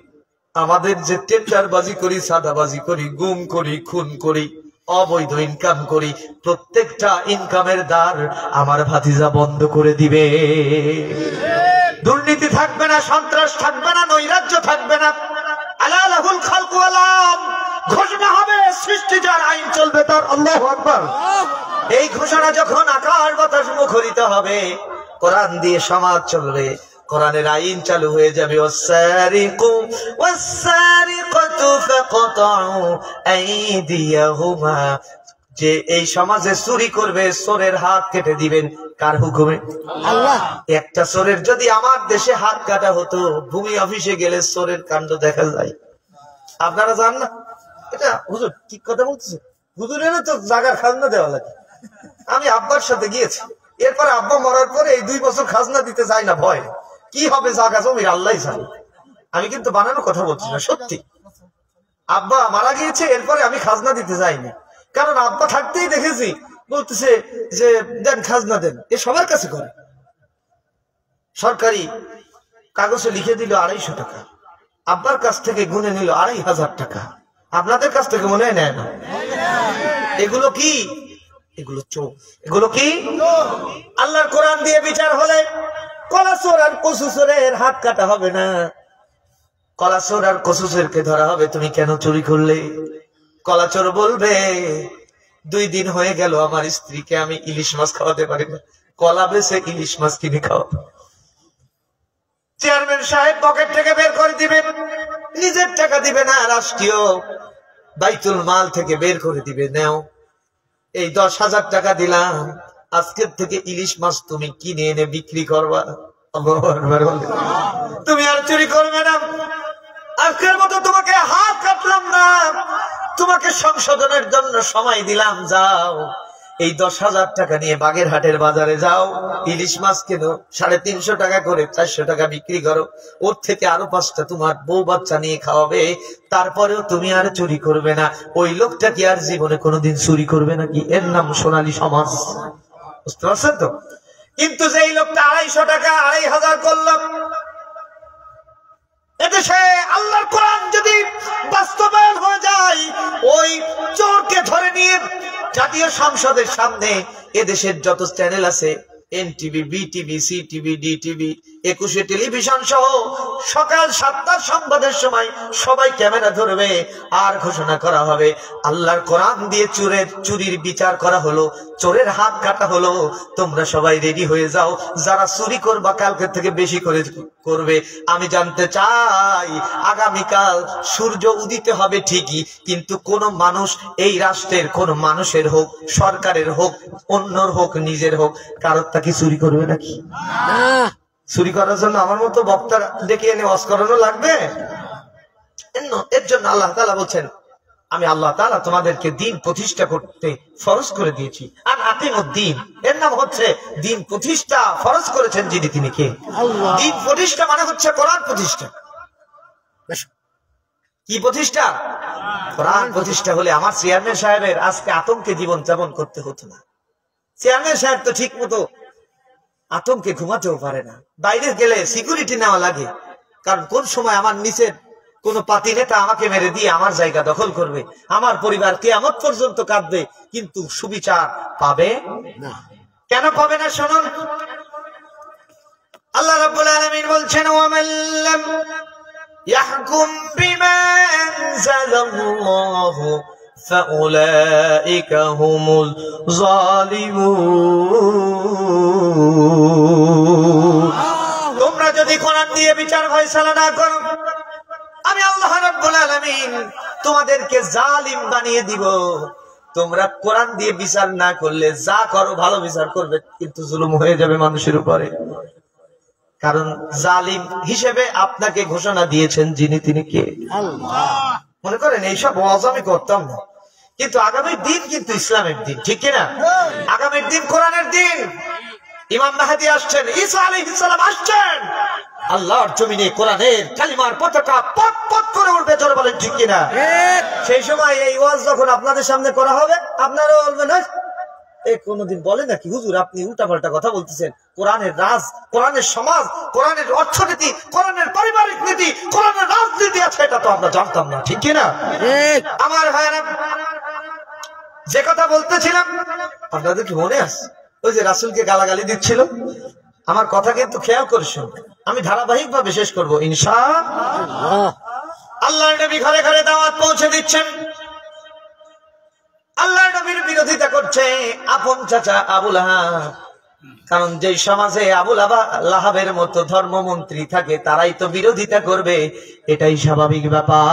আমাদের যে টেন্ডারবাজি করি, সাদাবাজি করি, গুম করি, খুন করি, অবৈধ ইনকাম করি, প্রত্যেকটা ইনকামের দ্বার আমার ভাতিজা বন্ধ করে দিবে। দুর্নীতি থাকবে না, সন্ত্রাস থাকবে না, নৈরাজ্য থাকবে না। আলা লাহুল খালকু ওয়াল আমর ঘোষণা হবে, সৃষ্টি যার, আইন চলবে তার। আল্লাহু আকবার। এই ঘোষণা যখন আকাশ বাতাস মুখরিত হবে, কোরআন দিয়ে সমাজ চলবে, কোরআনের আইন চালু হয়ে যাবে। ওয়াসারিকু ওয়াসারিকাতু ফাকাতউ আইদিয়াহুমা, যে এই সমাজে চুরি করবে চোরের হাত কেটে দিবেন। কার হুকুমে? আল্লাহ। একটা চোরের যদি আমার দেশে হাত কাটা হতো, ভূমি অফিসে গেলে চোরের কাণ্ড দেখা যায়। আপনারা জান না এটা? হুজুর ঠিক কথা বলতেছে, হুজুরের তো জায়গার খাজনা দেওয়া লাগে। আমি আব্বার সাথে গিয়েছি, এরপরে আব্বা মরার পরে এই 2 বছর খাজনা দিতে যাই না, ভয় কি হবে জায়গা জমির আল্লাহই জানে। আমি কিন্তু বানানো কথা বলছি না, সত্যি। আব্বা মারা গিয়েছে, এরপরে আমি খাজনা দিতে যাইনি, কারণ আব্বা থাকতেই দেখেছি বলতেছে যে দেন খাজনা দেন। এ সবার কাছে করে, সরকারি কাগজে লিখে দিল 250 টাকা, আব্বার কাছ থেকে গুনে নিল 2500 টাকা। আপনাদের কাছ থেকে মনে হয় নেয় না? এগুলো কি? এগুলো চোর। এগুলো কি? আল্লাহর কোরআন দিয়ে বিচার হলে কলা চোর আর কচু চোরের হাত কাটা হবে না, কলা চোর আর কচু চোরকে ধরা হবে। তুমি কেন চুরি করলে? কলা চোর বলবে 2 দিন হয়ে গেল আমার স্ত্রীকে আমি ইলিশ মাছ খাওয়াতে পারি না, কলা বেছে ইলিশ মাছ কিনে খাওয়া। চেয়ারম্যান সাহেব পকেট থেকে বের করে দিবে, নিজের টাকা দিবে না, রাষ্ট্রীয় বাইতুল মাল থেকে বের করে দিবে, নেও এই 10,000 টাকা দিলাম, আজকের থেকে ইলিশ মাছ তুমি কিনে এনে বিক্রি করবা। তুমি আর চুরি করবে না। আজকের মতো তোমাকে হাত কাটলাম না, তোমাকে সংশোধনের জন্য সময় দিলাম, যাও এই 10,000 টাকা নিয়ে বাগেরহাটের বাজারে যাও, ইলিশ মাছ কেনো, 350 টাকা করে 400 টাকা বিক্রি করো, ওর থেকে আরো 5টা তোমার বউ বাচ্চা নিয়ে খাওয়াবে, তারপরেও তুমি আর চুরি করবে না। ওই লোকটা কি আর জীবনে কোনোদিন চুরি করবে নাকি? এর নাম সোনালী সমাজ। বুঝতে পারছেন তো? কিন্তু যেই লোকটা 250 টাকা 2500 করল, এদেশে আল্লাহর কোরআন যদি বাস্তবায়ন হয়ে যায়, ওই চোরকে ধরে নিয়ে জাতীয় সংসদের সামনে এদেশের যত চ্যানেল আছে, NTV, BTV, CTV, DTV, 21 television সহ সকাল 7টার সংবাদের সময় সবাই ক্যামেরা ধরবে আর ঘোষণা করা হবে আল্লাহর কোরআন দিয়ে চুরির বিচার করা হলো, চোরের হাত কাটা হলো, তোমরা সবাই রেডি হয়ে যাও, যারা চুরি করবা কালকে থেকে বেশি করে করবে। আমি জানতে চাই, আগামীকাল সূর্য উদিতে হবে ঠিকই, কিন্তু কোন মানুষ, এই রাষ্ট্রের কোন মানুষের হোক, সরকারের হোক, অন্যর হোক, নিজের হোক, কারোর তাকে চুরি করবে নাকি? চুরি করার জন্য আমার মতো বক্তা ডেকে এনে ওয়াজ করানো লাগবে? এর জন্য আল্লাহ তাআলা বলছেন, আমি আল্লাহ তাআলা তোমাদেরকে দিন প্রতিষ্ঠা করতে ফরজ করে দিয়েছি। আর আতিমুদ্দিন, এর নাম হচ্ছে দিন প্রতিষ্ঠা ফরজ করেছেন যিনি, তিনি কে? আল্লাহ। দিন প্রতিষ্ঠা মানে হচ্ছে কোরআন প্রতিষ্ঠা। কি প্রতিষ্ঠা? কোরআন প্রতিষ্ঠা হলে আমার চেয়ারম্যান সাহেবের আজকে আতঙ্কে জীবন যাপন করতে হতো না। চেয়ারম্যান সাহেব তো ঠিক মতো আতঙ্কে ঘুমাতেও পারে না, বাইরে গেলে সিকিউরিটি নেওয়া লাগে, কারণ কোন সময় আমার নিচের কোন পাতি নেতা আমাকে মেরে দিয়ে আমার জায়গা দখল করবে, আমার পরিবার কিয়ামত পর্যন্ত কাঁদবে, কিন্তু সুবিচার পাবে না। কেন পাবে না? শুনুন, আল্লাহ রাব্বুল আলামিন বলছেন, ওয়ামান লাম ইয়াহকুম বিমা আনজালাল্লাহু ফাউলাইকা হুমুল যালিমুন। তোমরা যদি কোরআন দিয়ে বিচার ফয়সালা না করো, আমি আল্লাহ রাব্বুল আলামিন তোমাদেরকে জালিম বানিয়ে দিব। তোমরা কোরআন দিয়ে বিচার না করলে যা করো ভালো বিচার করবে, কিন্তু জুলুম হয়ে যাবে মানুষের উপরে। কারণ জালিম হিসেবে আপনাকে ঘোষণা দিয়েছেন যিনি, তিনি কে? আল্লাহ। মনে করেন এইসব ওয়াজ আমি করতাম না, কিন্তু আগামীর দিন কিন্তু ইসলামের দিন, ঠিক কিনা? আগামীর দিন কোরআনের দিন। ইমাম মাহদী আসছেন, ঈসা আলাইহিস সালাম আসছেন, আল্লাহর জমিনে কোরআনের কালিমার পতাকা পট পট করে উঠবে, জোরে বলেন ঠিক কিনা? সেই সময় এই ওয়াজ যখন আপনাদের সামনে করা হবে, আপনারাও বলবেন, কোনদিন বলে নাকি হুজুর আপনি উল্টাপাল্টা কথা বলতেছেন, কোরআনের রাজ, কোরআনের সমাজ, কোরআনের অর্থনীতি, কোরআনের পারিবারিক নীতি, কোরআনের রাজনীতি আছে, এটা তো আমরা জানতাম না, ঠিক কিনা? আমার ভাইরা, যে কথা বলতেছিলাম আপনাদের কি মনে আছে? ওই যে রাসূলকে গালাগালি দিচ্ছিল, আমার কথা কিন্তু খেয়াল করে শুনবেন, আমি ধারাবাহিক ভাবে শেষ করবো ইনশাআল্লাহ। আল্লাহর নবী ঘরে ঘরে দাওয়াত পৌঁছে দিচ্ছেন, আল্লাহর নবীর বিরোধিতা করছে আপন চাচা আবু লাহাব। কারণ যে সমাজে আবু লাহাবের মতো ধর্মমন্ত্রী থাকে, তারাই তো বিরোধিতা করবে, এটাই স্বাভাবিক ব্যাপার।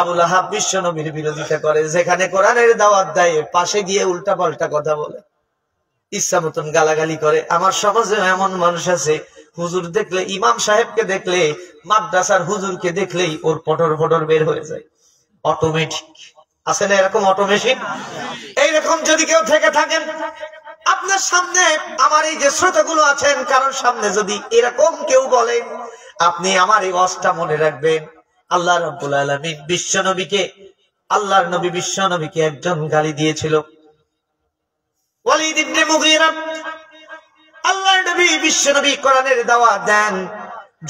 আবু লাহাব বিশ্ব নবীর বিরোধিতা করে, যেখানে কোরআনের দাওয়াত দেয় পাশে গিয়ে উল্টা পাল্টা কথা বলে, ইচ্ছা মতন গালাগালি করে। আমার সমাজে এমন মানুষ আছে, হুজুর দেখলে, ইমাম সাহেবকে দেখলে, মাদ্রাসার হুজুরকে দেখলেই ওর পটর পটর বের হয়ে যায়, অটোমেটিক। আছে না এরকম অটোমেশন? এইরকম যদি কেউ থেকে থাকেন, আপনার সামনে আমার এই যে শ্রোতাগুলো আছেন, কারণ সামনে যদি এরকম কেউ বলে, আপনি আমার এই ওয়াজটা মনে রাখবেন। আল্লাহ রাব্বুল আলামিন বিশ্ব নবীকে, আল্লাহর নবী বিশ্ব নবীকে একজন গালি দিয়েছিল, ওয়ালিদ ইবনে মুগীরা। আল্লাহর নবী বিশ্ব নবী কোরআনের দাওয়াত দেন,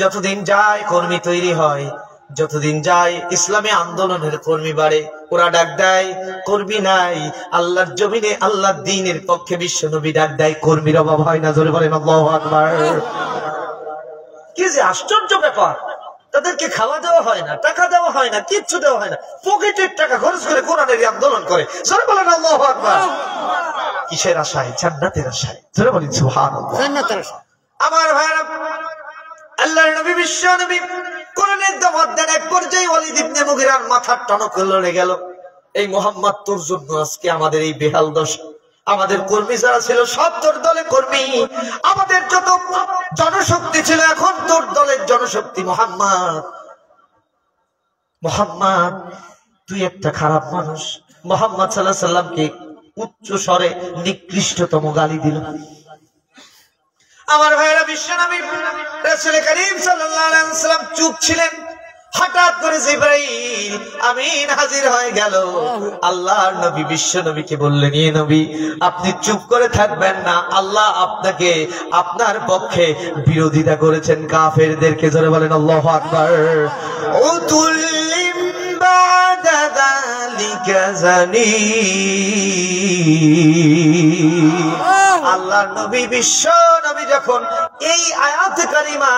যতদিন যায় কর্মী তৈরি হয়, যতদিন যায় ইসলামী আন্দোলনের কর্মী বাড়ে। ওরা ডাক দেয় কর্মী নাই, আল্লাহর জমিনে আল্লাহর দ্বীনের পক্ষে বিশ্ব নবী ডাক দেয়, কর্মীর অভাব হয় না, জোরে বলেন আল্লাহু আকবার। কি যে আশ্চর্য ব্যাপার, তাদেরকে খাওয়া দেওয়া হয় না, টাকা দেওয়া হয় না, কিচ্ছু দেওয়া হয় না, পকেটের টাকা খরচ করে কোরআনের আন্দোলন করে, জোরে বলেন আল্লাহু আকবার। কিসের আশায়? জান্নাতের আশায়, জোরে বলেন সুবহানাল্লাহ। জান্নাতের আশায়। আমার ভাইরা, আল্লাহর নবী বিশ্ব নবী কোরআনের দাওয়াত দেন, এক পর্যায়ে ওয়ালিদ ইবনে মুগীরার মাথার টনক লড়ে গেল, এই মুহাম্মদ তোর জন্য আজকে আমাদের এই বেহাল দশা। আমাদের কর্মী যারা ছিল সব তোর দলে কর্মী, আমাদের যত জনশক্তি ছিল এখন তোর দলের জনশক্তি। মুহাম্মদ, মুহাম্মদ তুই একটা খারাপ মানুষ। মুহাম্মদ সাল্লাল্লাহু আলাইহি সাল্লামকে উচ্চ স্বরে নিকৃষ্টতম গালি দিল। আমার ভাইরা, বিশ্বনবী রাসূল করিম সাল্লাল্লাহু আলাইহি ওয়াসাল্লাম চুপ ছিলেন। হঠাৎ করে জিবরাইল আমিন হাজির হয়ে গেল। আল্লাহর নবী বিশ্ব নবীকে বললেন, এ নবী আপনি চুপ করে থাকবেন না, আল্লাহ আপনাকে আপনার পক্ষে বিরোধিতা করেছেন কাফেরদেরকে। জোরে বলেন আল্লাহু আকবার। উতুল্লিম বাদা যালিকা জানিম। আল্লাহর নবী বিশ্ব নবী যখন এই আয়াত কারিমা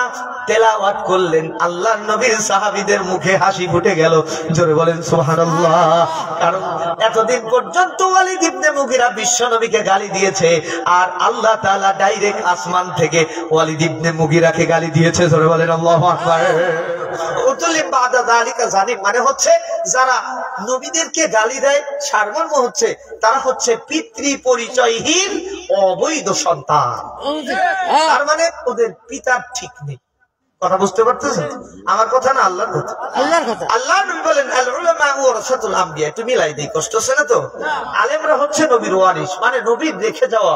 তেলাওয়াত করলেন, আল্লাহর নবীর সাহাবীদের মুখে হাসি ফুটে গেল। জোরে বলেন সুবহানাল্লাহ। কারণ এতদিন পর্যন্ত ওয়ালিদ ইবনে মুগীরা বিশ্ব নবীকে গালি দিয়েছে, আর আল্লাহ তাআলা ডাইরেক্ট আসমান থেকে ওয়ালিদ ইবনে মুগীরাকে গালি দিয়েছে। জোরে বলেন আল্লাহু আকবার। উতুলিম বাদা যালিকা জানিম মানে হচ্ছে যারা নবীদেরকে গালি দেয়, সারমর্ম হচ্ছে তারা হচ্ছে পিতৃ পরিচয়হীন অবৈধ সন্তান। তার মানে ওদের পিতার ঠিক নেই। কথা বুঝতে পারতেছেন? আমার কথা না আল্লাহর কথা। আল্লাহর কথা। আল্লাহ নবী বলেন আল উলামা ওয়ারাসাতুল আম্বিয়া। একটু মিলাই দেই, কষ্ট হচ্ছে না তো? আলেমরা হচ্ছে নবীর ওয়ারিস, মানে নবীর রেখে যাওয়া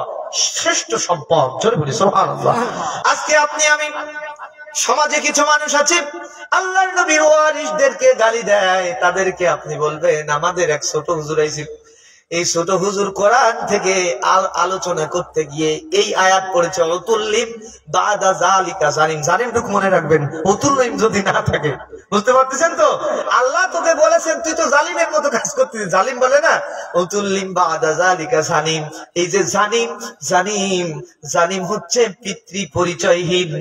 শ্রেষ্ঠ সম্পদ। জোরে বলি সুবহানাল্লাহ। আজকে আপনি আমি সমাজে কিছু মানুষ আছে আল্লাহর নবীর ওয়ারিসদেরকে গালি দেয়, তাদেরকে আপনি বলবেন আমাদের এক ছোট হুজুর আইছিল, এই ছোট হুজুর কোরআন থেকে আলোচনা করতে গিয়ে এই আয়াত পড়েছে উতুল্লিম বাদা যালিকা জানিম। জানিমটুকু মনে রাখবেন, উতুল্লিম যদি না থাকে, বুঝতে পারতেছেন তো? আল্লাহ তোকে বলেছেন তুই তো জালিমের মতো কাজ করতেছিস। জালিম বলে না উতুল্লিম বাদা যালিকা জানিম। এই যে জানিম, জানিম জানিম হচ্ছে পিতৃ পরিচয়হীন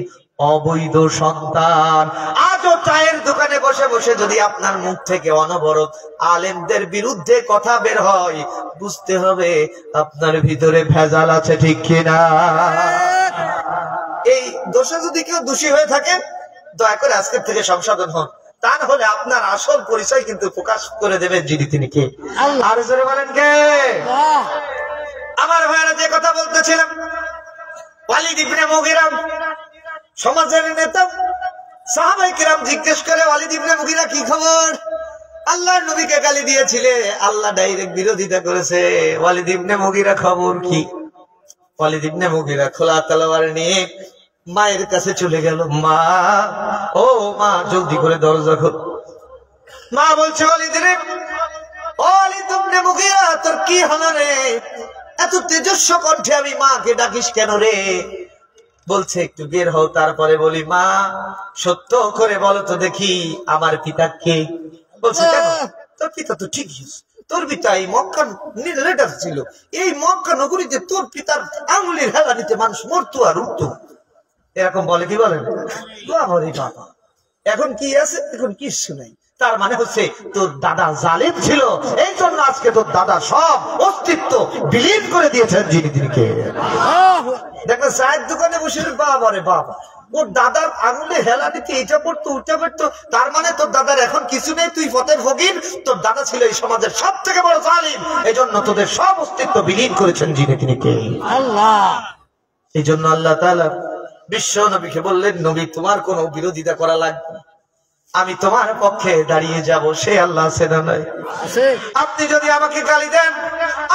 অবৈধ সন্তান। আজও চায়ের দোকানে বসে বসে যদি আপনার মুখ থেকে অনবরত আলেমদের বিরুদ্ধে কথা বের হয়, বুঝতে হবে আপনার ভিতরে ভেজাল আছে, ঠিক কিনা? এই দোষে যদি কেউ দোষী হয়ে থাকে, দয়া করে আজকের থেকে সংশোধন হন, তা না হলে আপনার আসল পরিচয় কিন্তু প্রকাশ করে দেবেন যিনি তিনি কে। আর জোরে বলেন কে? আমার ভাইরা যে কথা বলতেছিলাম, ওয়ালিদ ইবনে মুগীরা সমাজের নেতা। সাহাবায়ে কেরাম জিজ্ঞেস করে ওয়ালিদ ইবনে মুগীরা কি খবর? আল্লাহর নবীকে গালি দিয়েছিলে, আল্লাহ ডাইরেক্ট বিরোধিতা করেছে, ওয়ালিদ ইবনে মুগীরা খবর কি? ওয়ালিদ ইবনে মুগীরা খোলা তলোয়ার নিয়ে মায়ের কাছে চলে গেল। মা, ও মা, জলদি করে দরজা খোল। মা বলছে ওয়ালিদ রে, ওয়ালিদ ইবনে মুগীরা তোর কি হলো রে? এত তেজস্ব কণ্ঠে আমি মাকে ডাকিস কেন রে? বলছে একটু বের হও, তারপরে বলি মা সত্য করে বলো তো দেখি আমার পিতা কে? বলছে কেন? তোর পিতা তো ঠিকই, তোর পিতা এই মক্কা লিডার ছিল, এই মক্কা নগরীতে তোর পিতার আঙুলের হেলানিতে মানুষ মরতো আর উঠতো। এরকম বলে কি বলেন? বাবা এখন কি আছে? এখন কিছু নাই। তার মানে হচ্ছে তোর দাদা জালিম ছিল, এই জন্য আজকে তোর দাদা সব অস্তিত্ব বিলীন করে দিয়েছেন যিনি তিনি কে। দেখবেন চায়ের দোকানে বসে বাবা রে বাবা, ওর দাদার আঙুলে হেলানিতে এটা পড়তো ওটা পড়তো, তার মানে তোর দাদার এখন কিছু নেই, তুই পথের ফকির। তোর দাদা ছিল এই সমাজের সব থেকে বড় জালিম, এই জন্য তোদের সব অস্তিত্ব বিলীন করেছেন যিনি তিনি কে? আল্লাহ। এই জন্য আল্লাহ তাআলা বিশ্ব নবীকে বললেন, নবী তোমার কোনো বিরোধিতা করা লাগবে না, আমি তোমার পক্ষে দাঁড়িয়ে যাব। সে আল্লাহ আছে না নাই? আপনি যদি আমাকে গালি দেন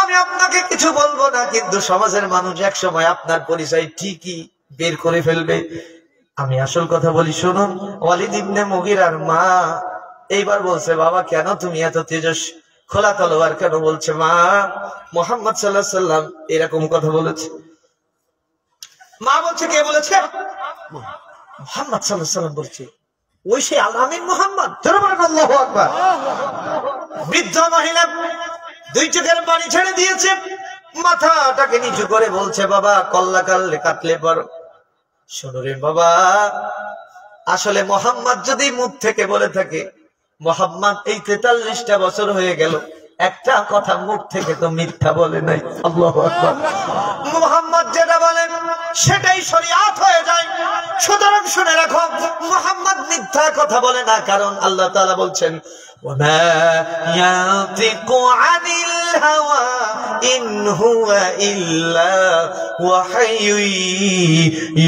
আমি আপনাকে কিছু বলবো না, কিন্তু সমাজের মানুষ এক সময় আপনার পরিচয় ঠিকই বের করে ফেলবে। আমি আসল কথা বলি শুনুন। ওয়ালিদ ইবনে মুগীরার মা এইবার বলছে, বাবা কেন তুমি এত তেজস্বী, খোলা তলোয়ার কেন? বলছে মা মুহাম্মদ সাল্লাল্লাহু আলাইহি সাল্লাম এরকম কথা বলেছে। মা বলছে কে বলেছে? মুহাম্মদ সাল্লাল্লাহু আলাইহি সাল্লাম বলছে। ওই সে আল-আমিন মুহাম্মদ। আল্লাহু আকবার। বৃদ্ধ মহিলা দুই চোখের পানি ছেড়ে দিয়েছে, মাথাটাকে নিচু করে বলছে, বাবা কল্লা কাটলে কাটলে পারো। শোনো রে বাবা, আসলে মোহাম্মদ যদি মুখ থেকে বলে থাকে, মোহাম্মদ এই 43টা বছর হয়ে গেল একটা কথা মুখ থেকে তো মিথ্যা বলে নাই। আল্লাহু আকবার। মুহাম্মদ যেটা বলেন সেটাই শরীয়ত হয়ে যায়। সুতরাং শুনে রাখো, মুহাম্মদ মিথ্যা কথা বলে না, কারণ আল্লাহ তাআলা বলছেন ওয়ামা ইয়াতিকু আনিল হাওয়া ইন হুয়া ইল্লা ওয়াহয়ু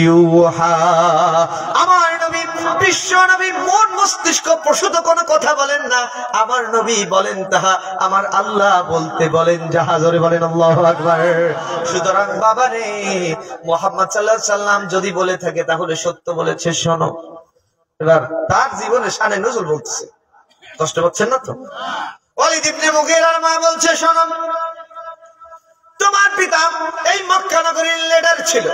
ইউহা। আমার নবী বিশ্ব নবী মন মস্তিষ্ক প্রসূত কোনো কথা বলেন না, আমার নবী বলেন তাহা আমার আল্লাহ বলতে বলেন যাহা। জোরে বলেন আল্লাহু আকবার। সুতরাং বাবারে, মুহাম্মদ সাল্লাল্লাহু আলাইহি সাল্লাম যদি বলে থাকে তাহলে সত্য বলেছে। শোনো, এবার তার জীবনে শানে নজরুল বলতেছে, কষ্ট পাচ্ছেন না তো? ওয়ালিদ ইবনে মুগীরার মা বলছে, শোনো, তোমার পিতা এই মক্কা নগরীর লিডার ছিল,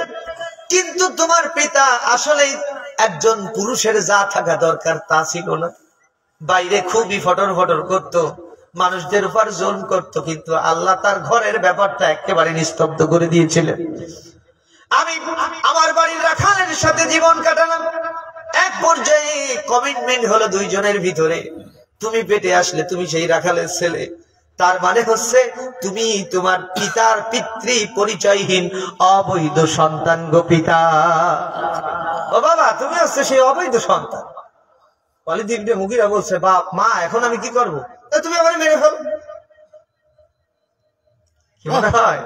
কিন্তু তোমার পিতা আসলেই একজন পুরুষের যা থাকা দরকার তা ছিল না। বাইরে খুবই ফটর ফটর করত, মানুষদের উপর জুলুম করত, কিন্তু আল্লাহ তার ঘরের ব্যাপারটা একেবারে নিস্তব্ধ করে দিয়েছিলেন। আমি আমার বাড়ির রাখালের সাথে জীবন কাটালাম। এক পর্যায়ে কমিটমেন্ট হলো দুইজনের ভিতরে, তুমি পেটে আসলে তুমি সেই রাখালের ছেলে, তার মানে হচ্ছে তুমি তোমার পিতার পিতৃ পরিচয়হীন অবৈধ সন্তান গো পিতা। ও বাবা, তুমি হচ্ছে সেই অবৈধ সন্তান। ওয়ালিদ ইবনে মুগীরা বলছে, বাপ মা এখন আমি কি করবো? তুমি আমার মেরে ফেলো। কি মনে হয়?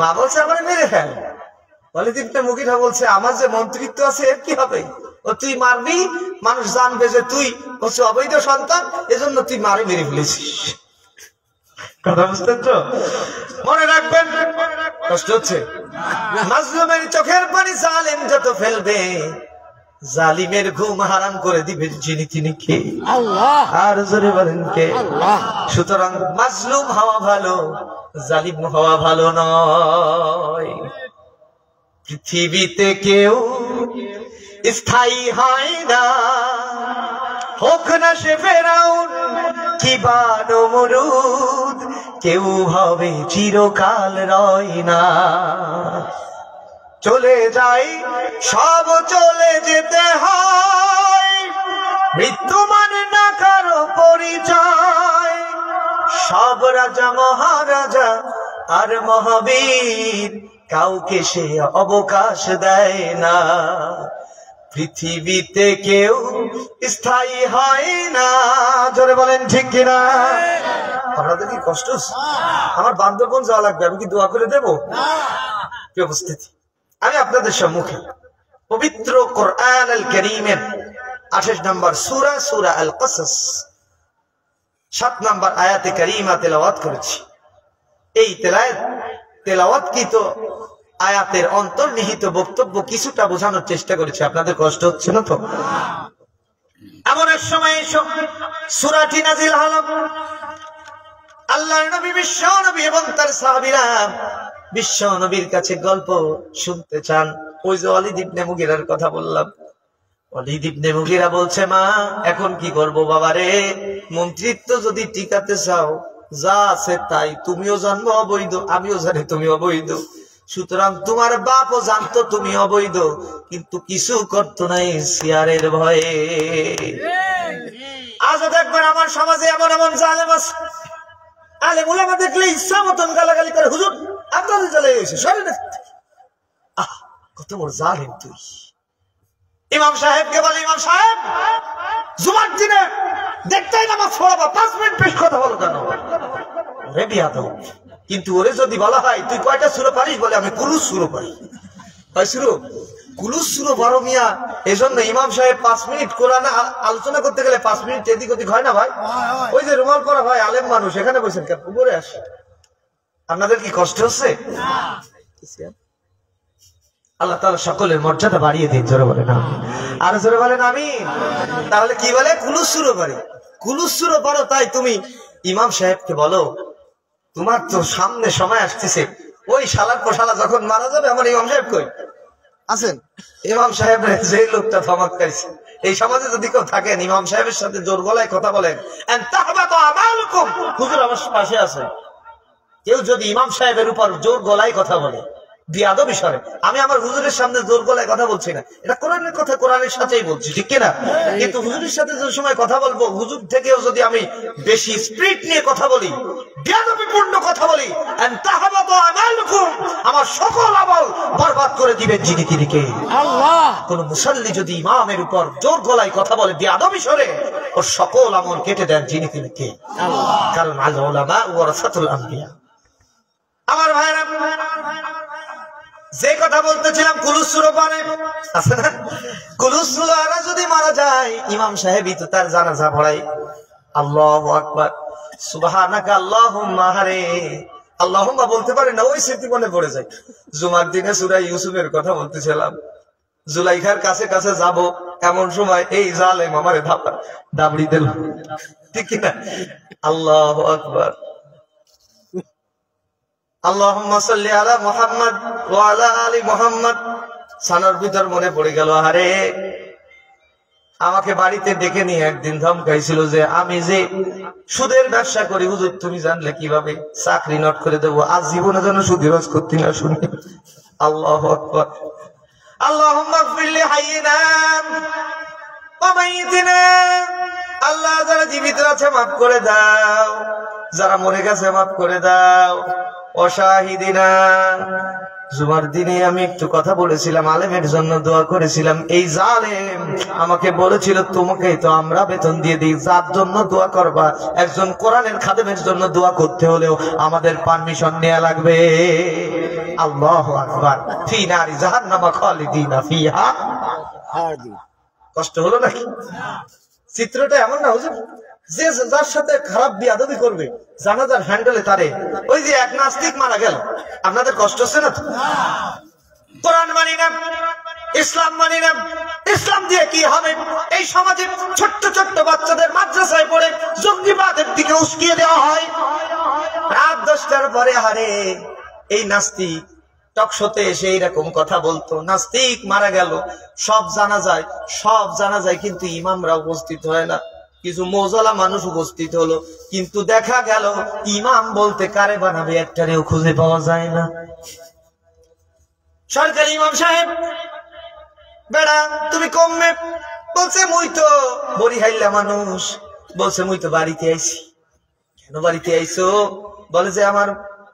মা বলছে আমার মেরে ফেল। ওয়ালিদ ইবনে মুগীরা বলছে, আমার যে মন্ত্রিত্ব আছে এর কি হবে? ও তুই মারবি, মানুষ জানবে যে তুই হচ্ছে অবৈধ সন্তান, এজন্য তুই মারে মেরে ফেলেছিস। কথা বুঝতেন তো? মনে রাখবেন, কষ্ট হচ্ছে। মাজলুমের চোখের পানি জালেম যত ফেলবে, জালিমের ঘুম হারাম করে দিবেন যিনি তিনি কে? আল্লাহ। আর জোরে বলেন কে? আল্লাহ। সুতরাং মাজলুম হওয়া ভালো, জালিম হওয়া ভালো নয়। পৃথিবীতে কেউ স্থায়ী হয় না, হোক না সে ফেরাউন কিবা নমরুদ, কেউ হবে চিরকাল রয় না। চলে যাই সব চলে যেতে হয়, মৃত্যু মানে না কারো পরিচয়। সব রাজা মহারাজা আর মহাবীর, কাউকে সে অবকাশ দেয় না। পৃথিবীতে কেউ স্থায়ী হয় না, জোরে বলেন ঠিক কিনা? আপনাদের কি কষ্ট? আমার বান্দরবন যাওয়া লাগবে, আমি কি দোয়া করে দেবো? কি উপস্থিতি, আমি আপনাদের সম্মুখে পবিত্র কোরআন আল কারীমের 28 নম্বর সূরা, সূরা আল কসস 7 নম্বর আয়াতে কারীমা তেলাওয়াত করেছি। এই তেলাওয়াতকৃত আয়াতের অন্তর্নিহিত বক্তব্য কিছুটা বোঝানোর চেষ্টা করেছি। আপনাদের কষ্ট হচ্ছে না তো? এমন এক সময় সূরাটি নাযিল হলো, আল্লাহর নবী বিশ্ব নবী এবং তার সাহাবীরা বিশ্ব নবীর কাছে গল্প শুনতে চান। ওই যে ওয়ালিদ ইবনে মুগীরার কথা বললাম, ওয়ালিদ ইবনে মুগীরা বলছে, মা এখন কি করব বাবারে? মন্ত্রিত্ব যদি টিকাতে চাও, যা আছে তাই, তুমিও জানবো অবৈধ, আমিও জানি তুমি অবৈধ, সুতরাং তোমার বাপও জানতো তুমি অবৈধ, কিন্তু কিছু করতো নাই সিয়ারের ভয়ে। আজও দেখবেন আমার সমাজে এমন এমন জালেম আছে, আলেম উলামা দেখলে ইচ্ছা মতন গালাগালি করে, হুজুর আপনাদের চলে গেছে সরেন। আহ, কত বড় জালেম তুই! ইমাম সাহেবকে বলে, ইমাম সাহেব জুমার দিনে দেখতেই নামাজ পড়াবো, 5 মিনিট বেশ কথা বলো কেন? রে বিয়াদব। কিন্তু ওরে যদি বলা হয় তুই কয়টা সূরা পারিস, বলে আমি কুলুস সূরা পারি। হয় সূরা কুলুস সূরা 12 মিয়া। এজন্য ইমাম সাহেব 5 মিনিট কোরআন আলোচনা করতে গেলে 5 মিনিট এদিক ওদিক হয় না ভাই? ওই যে রুমাল পরা ভাই আলেম মানুষ এখানে বসেন কেন? উপরে আসে। আপনাদের কি কষ্ট হচ্ছে? আল্লাহ তাআলা সকলের মর্যাদা বাড়িয়ে দিন, জোরে বলেন আমিন। আর জোরে বলেন আমিন। তাহলে কি বলে? কুলুস সূরা পারি। কুলুস সূরা পারো তাই তুমি ইমাম সাহেবকে বলো, তোমার তো সামনে সময় আসতেছে, ওই শালার পোশালা যখন মারা যাবে, আমার ইমাম সাহেব কই আছেন? ইমাম সাহেব যে লোকটা ধমক খাইছে, এই সমাজে যদি কেউ থাকেন ইমাম সাহেবের সাথে জোর গলায় কথা বলেন, হুজুর আমার পাশে আছে, কেউ যদি ইমাম সাহেবের উপর জোর গলায় কথা বলে বিয়াদবি স্বরে, আমি আমার হুজুরের সামনে জোর গলায় কথা বলছি না, এটা কোরআনের কথা, কোরআনের সাথেই বলছি, ঠিক কিনা? কিন্তু হুজুরের সাথে যে সময় কথা বলবো, হুজুর থেকেও যদি আমি বেশি স্পিরিট নিয়ে কথা বলি, বিয়াদবিপূর্ণ কথা বলি, আমার সকল আমল বরবাদ করে দিবেন যিনি তিনি কে? আল্লাহ। কোন মুসল্লি যদি ইমামের উপর জোর গলায় কথা বলে বিয়াদবি স্বরে, ওর সকল আমল কেটে দেন যিনি তিনি কে? আল্লাহ। কারণ আল উলামা ওয়ারাসাতুল আম্বিয়া। আমার ভাইরা, যে কথা বলতেছিলাম কুলুস সূরা পারে আছে না? কুলুস সূরা যদি মারা যায়, ইমাম সাহেবই তো তার জানাজা পড়ায়। আল্লাহু আকবার, সুবহানাকা আল্লাহুম্মা, হারে আল্লাহুম্মা বলতে পারে না, ওই স্মৃতি মনে পড়ে যায়। জুমার দিনে সূরা ইউসুফের কথা বলতেছিলাম, জুলাইখার কাছে কাছে যাব, এমন সময় এই জালেম আমারে দাবড়ি দিল, ঠিক কিনা? আল্লাহু আকবার। আল্লাহুম্মা সাল্লি আলা মুহাম্মদ ওয়া আলা আলি মুহাম্মদ। সানার ভিতর মনে পড়ে গেল, আরে আমাকে বাড়িতে ডেকে নিয়ে একদিন ধমকাইছিল যে আমি যে সুদের ব্যবসা করি, হুজুর তুমি জানলে কিভাবে? চাকরি নট করে দেবো, আজ জীবনে যেন সুদের কাজ করতে না শুনি। আল্লাহু আকবার। আল্লাহুম্মা গফির লি হাইয়িনা ওয়া মাইয়িতিনা। আল্লাহ যারা জীবিত আছে মাফ করে দাও, যারা মরে গেছে মাফ করে দাও। ওয়া শাহিদিনা। জুমার দিনে আমি একটু কথা বলেছিলাম, আলেমের জন্য দোয়া করেছিলাম। এই জালেম আমাকে বলেছিল তোমাকে তো আমরা বেতন দিয়ে দিই, যার জন্য দোয়া করবা, একজন কোরআনের খাদেমের জন্য দোয়া করতে হলেও আমাদের পারমিশন নেওয়া লাগবে। আল্লাহু আকবার। ফি নারি জাহান্নাম খালিদিনা ফিহা। কষ্ট হলো নাকি? চিত্রটা এমন না হুজুর, যে যার সাথে খারাপ বিয়াদবি করবে জানাজার হ্যান্ডেলে তারে, ওই যে এক নাস্তিক মারা গেল, আপনাদের কষ্ট হচ্ছে না? কোরআন মানি না, ইসলাম মানি না, ইসলাম দিয়ে কি হবে? এই সমাজে ছোট্ট ছোট্ট বাচ্চাদের মাদ্রাসায় পড়ে জঙ্গিবাদের দিকে উস্কিয়ে দেওয়া হয়। রাত 10টার পরে হারে এই নাস্তিক টকশোতে এসে এইরকম কথা বলতো। নাস্তিক মারা গেল, সব জানা যায় কিন্তু ইমামরা উপস্থিত হয় না, কিছু মৌজলা মানুষ উপস্থিত হলো, কিন্তু দেখা গেল ইমাম বলতে কারে বানাবে একটারেও খুঁজে পাওয়া যায় না। সরকারি ইমাম সাহেব বেড়া তুমি কমবে বলছে, মুই তো বড়ি হাইলা মানুষ, বলছে মুই তো বাড়িতে আইছি। কেন বাড়িতে আইছো? বলে যে আমার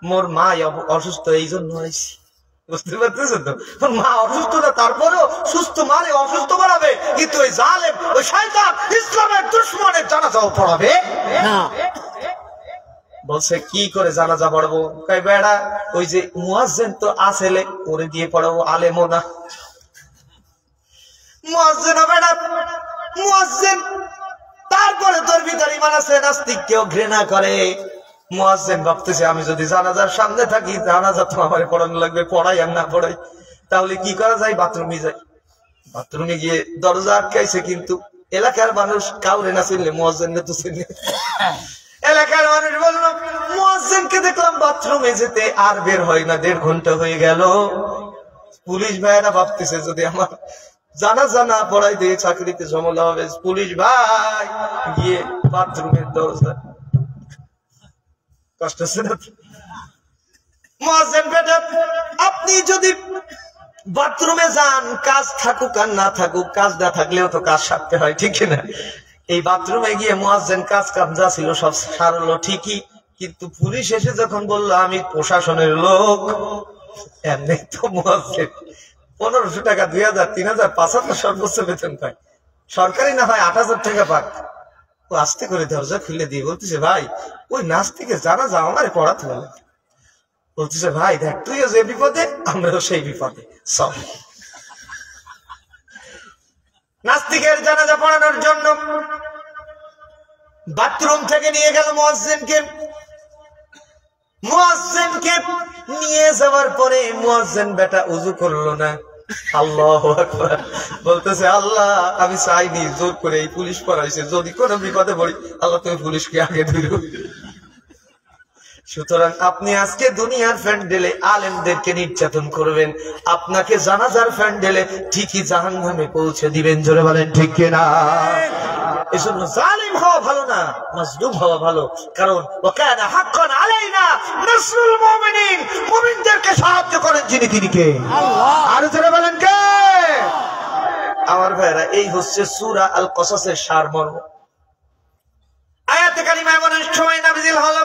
মোর মা অসুস্থ, এই জন্য আইছি। বুঝতে পারতেছেন তো? মা অসুস্থ না, তারপরেও সুস্থ মারে অসুস্থ বাড়াবে, কিন্তু ওই জালেম ওই শয়তান ইসলামের দুশমনের জানাজাও পড়াবে না। বলছে কি করে জানাজা পড়াবো? কই বেড়া ওই যে মুয়াজ্জিন তো আসলে করে দিয়ে পড়াবো, আলেমও না। মুয়াজ্জিন বেড়া মুয়াজ্জিন, তারপরে তোর ভিতরে ইমান আছে, নাস্তিককেও ঘৃণা করে। মুয়াজ্জিন ভাবতেছে আমি যদি জানাজার সামনে থাকি, জানাজা তো আমার পড়ানো লাগবে, পড়াই আর না পড়াই, তাহলে কি করা যায়? বাথরুমে যাই। বাথরুমে গিয়ে দরজা আটকাইছে, কিন্তু এলাকার মানুষ কাউরে না চিনলে মুয়াজ্জিনকে তো চিনলে। এলাকার মানুষ বলল মুয়াজ্জিনকে দেখলাম বাথরুমে যেতে, আর বের হয় না, 1.5 ঘন্টা হয়ে গেল। পুলিশ ভাইয়েরা ভাবতেছে যদি আমার জানাজা না পড়াই দিয়ে চাকরিতে ঝামেলা হবে। পুলিশ ভাই গিয়ে বাথরুমের দরজা, কষ্ট হচ্ছে না? মুয়াজ্জিন বেটা আপনি যদি বাথরুমে যান, কাজ থাকুক আর না থাকুক, কাজ না থাকলেও তো কাজ সারতে হয়, ঠিক না? এই বাথরুমে গিয়ে মুয়াজ্জিন কাজ কাম যা ছিল সব সারলো ঠিকই, কিন্তু পুলিশ এসে যখন বললো আমি প্রশাসনের লোক, এমনি তো মুয়াজ্জিন 1500 টাকা, 2000, 3000, 5000 সর্বোচ্চ বেতন পায়, সরকারি না হয় 8000 টাকা পাক। ও আস্তে করে দরজা খুলে দিয়ে বলতেছে ভাই ওই নাস্তিকে জানাজা আমারে পড়াতে হবে। বলতেছে ভাই দেখ তুইও যে বিপদে আমরাও সেই বিপদে, সব নাস্তিকের জানাজা পড়ানোর জন্য বাথরুম থেকে নিয়ে গেল মুয়াজ্জিনকে। মুয়াজ্জিনকে নিয়ে যাওয়ার পরে মুয়াজ্জিন বেটা ওযু করলো না। আল্লাহু আকবার। বলতেছে আল্লাহ আমি চাইনি, জোর করে এই পুলিশ পড়াইছে, যদি কোনো বিপদে পড়ি আল্লাহ তুমি পুলিশকে আগে দিও। সুতরাং আপনি আজকে দুনিয়ার প্যান্ডেলে আলেমদেরকে নির্যাতন করবেন, আপনাকে জানাজার প্যান্ডেলে ঠিকই জাহান্নামে পৌঁছে দিবেন। জোরে বলেন ঠিক কিনা? এজন্য জালিম হওয়া ভালো না, মাজলুম হওয়া ভালো। কারণ ওয়াকানা হাক্কান আলাইনা নাসরুল মুমিনিন, মুমিনদেরকে সাহায্য করেন যিনি, তিনি কে? আল্লাহ। আর জোরে বলেন কে? আমার ভাইরা এই হচ্ছে সূরা আল কসাসের সারমর্ম। আয়াতে কারিমা এমন সময় নাযিল হলো,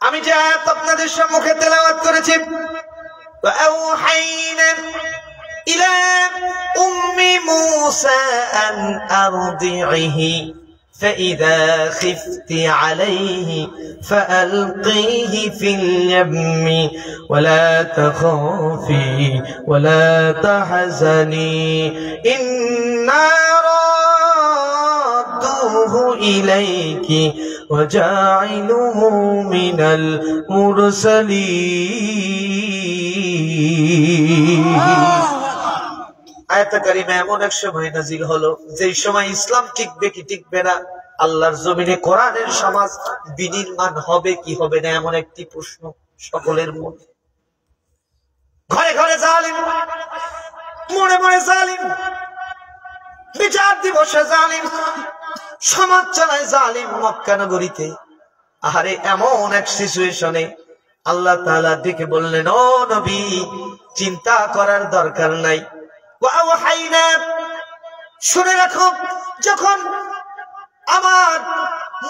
আমি যে আয়াত আপনাদের সম্মুখে তেলাওয়াত করেছি, وأوحينا إلى أم موسى أن أرضعه فإذا خفت عليه فألقيه في اليم ولا تخافي ولا تحزني إنا رادوه إليك وجاعلوه من المرسلين। আয়াত কারিমা এমন এক সময় নাজিল হলো যেই সময় ইসলাম টিকবে কি টিকবে না, আল্লাহর জমিনে কোরআনের সমাজ বিনির্মাণ হবে কি হবে না, এমন একটি প্রশ্ন সকলের মনে। ঘরে ঘরে জালিম, মনে মনে জালিম, বিচার দিবসে জালিম, সমাজ চালায় জালিম মক্কা নগরীতে। আরে এমন এক সিচুয়েশনে আল্লাহ তাআলা ডেকে বললেন, ও নবী, চিন্তা করার দরকার নাই। ওয়াওহাইনা, শুনে রাখো, যখন আমার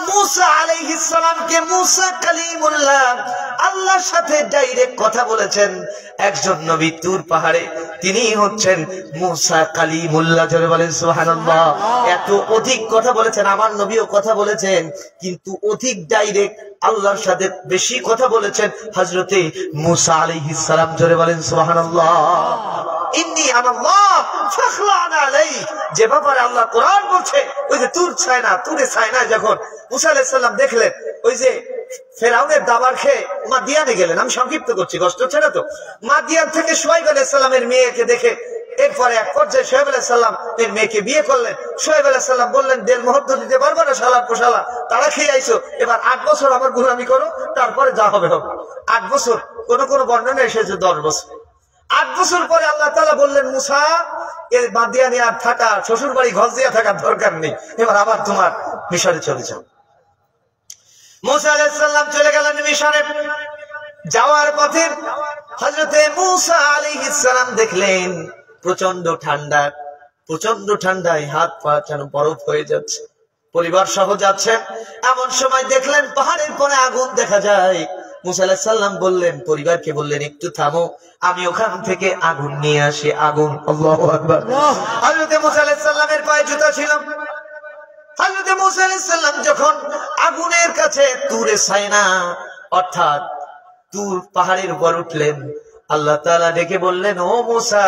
মূসা আলাইহিস সালামকে, মূসা কালিমুল্লাহ, আল্লাহর সাথে ডাইরেক্ট কথা বলেছেন একজন নবী তুর পাহাড়ে, তিনি হচ্ছেন মূসা কালিমুল্লাহ। জোরে বলেন সুবহানাল্লাহ। এত অধিক কথা বলেছেন, আমার নবীও কথা বলেছেন, কিন্তু অধিক ডাইরেক্ট আল্লাহর সাথে বেশি কথা বলেছেন হযরতে মূসা আলাইহিস সালাম। জোরে বলেন সুবহানাল্লাহ। ইন্নী আনাল্লাহ ফাখলানা আলাইক, যে ব্যাপারে আল্লাহ কোরআন বলছে, ওই যে তুরে ছায়না যখন মূসা আলাইহিস সালাম দেখলেন, ওই যে ফেরাউনের দাবার খেয়ে মাদিয়ানে গেলেন, আমি সংক্ষিপ্ত করছি, কষ্ট হচ্ছে না তো। মাদিয়ান থেকে শুআয়ব আলাইহিস সালামের মেয়েকে দেখে এরপরে এক পর্যায়ে শুআয়ব আলাইহিস সালাম এর মেয়েকে বিয়ে করলেন। শুআয়ব আলাইহিস সালাম বললেন, দেড় মুহূর্ত দিতে পারবো না, শালা পোশালা, তারা খেয়ে আইছো, এবার 8 বছর আমার গোলামি করো, তারপরে যা হবে হবে। 8 বছর, কোন কোন বর্ণনা এসেছে 10 বছর। 8 বছর পরে আল্লাহ তাআলা বললেন, মূসা, এর মাদিয়ানে আর থাকা, শ্বশুর বাড়ি ঘর দিয়া থাকার দরকার নেই, এবার আবার তোমার মিশরে চলে যাও। মূসা আলাইহিস সালাম চলে গেলেন মিশরে। যাওয়ার পথে হযরতে মূসা আলাইহিস সালাম দেখলেন প্রচন্ড ঠান্ডা, প্রচন্ড ঠান্ডায় হাত পা যেন বরফ হয়ে যাচ্ছে। পরিবার সহ যাচ্ছেন, এমন সময় দেখলেন পাহাড়ের কোণে আগুন দেখা যায়। মূসা আলাইহিস সালাম বললেন, পরিবারকে বললেন, একটু থামো, আমি ওখান থেকে আগুন নিয়ে আসি। আগুন, আল্লাহু আকবার। হযরতে মূসা আলাইহিস সালামের পায়ে জুতা ছিল। হযরতে মূসা আলাইহিস সালাম যখন আগুনের কাছে তুরে ছায়না অর্থাৎ তুর পাহাড়ের উপর উঠলেন, আল্লাহ তাআলা ডেকে বললেন, ও মূসা,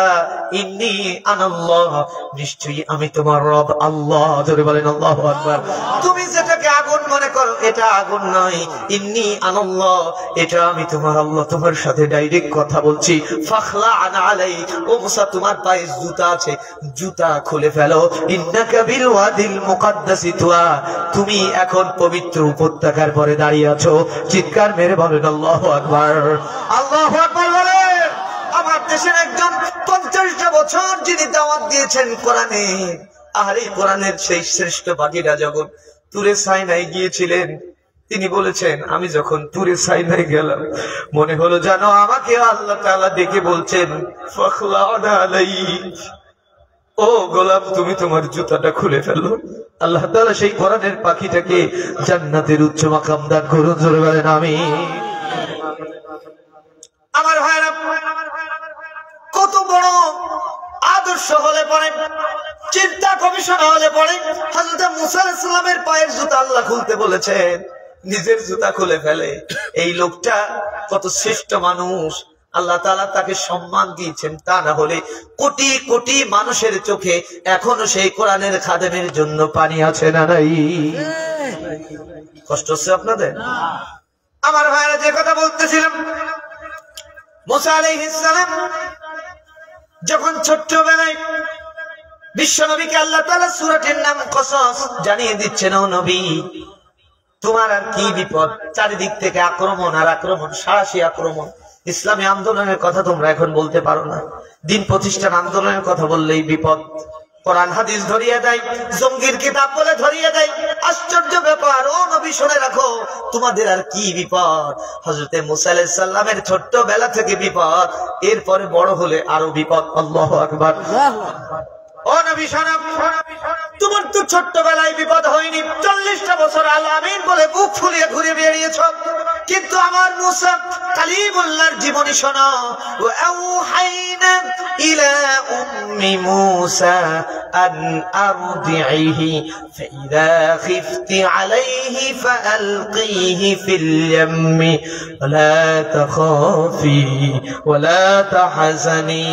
ইন্নী আনাল্লাহ, নিশ্চয়ই আমি তোমার রব আল্লাহ। জোরে বলেন আল্লাহু আকবার। তুমি যেটাকে আগুন মনে করো এটা আগুন নয়, ইন্নী আনাল্লাহ, এটা আমি তোমার আল্লাহ, তোমার সাথে ডাইরেক্ট কথা বলছি। ফাখলা'না আলাইক, ও মূসা, তোমার পায়ে জুতা আছে, জুতা খুলে ফেলো। ইন্নাকা বিল ওয়াদিল মুকাদ্দাসি তুয়া, তুমি এখন পবিত্র উপত্যকার পরে দাঁড়িয়ে আছো। চিৎকার মেরে বলেন আল্লাহু আকবার। আল্লাহু আকবার বলেন। আমার দেশের একজন 50টা বছর যিনি দাওয়াত দিয়েছেন কোরআনে, আর এই কোরআনের সেই শ্রেষ্ঠ বাগিরা যখন তুরে সাইনায় গিয়েছিলেন, তিনি বলেছেন, আমি যখন তুরে সাইনায় গেলাম, মনে হলো জানো আমাকে আল্লাহ তাআলা ডেকে বলছেন, ফাখলা'না আলাইক, ও গোলাম, তুমি তোমার জুতাটা খুলে ফেলো। আল্লাহ তাআলা সেই কোরআনের পাখিটাকে জান্নাতের উচ্চ মাকাম দান করুন। জোরে বলেন আমিন। আমার ভাইরা, কত বড় আদর্শ হলে পরে, চিন্তা গবেষণা হলে পরে হযরত মূসা আলাইহিস সালামের পায়ের জুতা আল্লাহ খুলতে বলেছেন, নিজের জুতা খুলে ফেলে। এই লোকটা কত শ্রেষ্ঠ মানুষ, আল্লাহ তাআলা তাকে সম্মান দিয়েছেন। তা না হলে কোটি কোটি মানুষের চোখে এখনো সেই কোরআনের খাদেমের জন্য পানি আছে না নাই? কষ্ট হচ্ছে আপনাদের? আমার ভাইরা, যে কথা বলতেছিলাম, মূসা আলাইহিস সালাম যখন ছোট্টবেলায় বিশ্বনবীকে আল্লাহ তাআলা সূরাটির নাম কসস জানিয়ে দিচ্ছেন, ও নবী, তোমার আর কি বিপদ, চারিদিক থেকে আক্রমণ আর আক্রমণ, সারাশি আক্রমণ। ইসলামী আন্দোলনের কথা তোমরা এখন বলতে পারো না, দিন প্রতিষ্ঠান আন্দোলনের কথা বললেই বিপদ। কোরআন হাদিস ধরিয়ে দেয়, জঙ্গির কিতাব বলে ধরিয়ে দেয়। আশ্চর্য ব্যাপার, ও নবী শুনে রাখো, তোমাদের আর কি বিপদ। হযরতে মূসা আলাইহিস সালামের ছোট্টবেলা থেকে বিপদ, এরপরে বড় হলে আরো বিপদ। আল্লাহু আকবার। ও নবী শোনো, তোমার তো ছোট্টবেলায় বিপদ হয়নি, 40টা বছর আল আমিন বলে বুক ফুলিয়ে ঘুরে বেরিয়েছ, কিন্তু আমার মূসা কালিমুল্লাহর জীবনী শোনো। ওয়াওহাইনা ইলা উম্মি মূসা আন আরদিহি ফাইযা খিফতি আলাইহি ফাআলকিহি ফিল ইয়াম্মি ওয়ালা তাখাফি ওয়ালা তাহজানি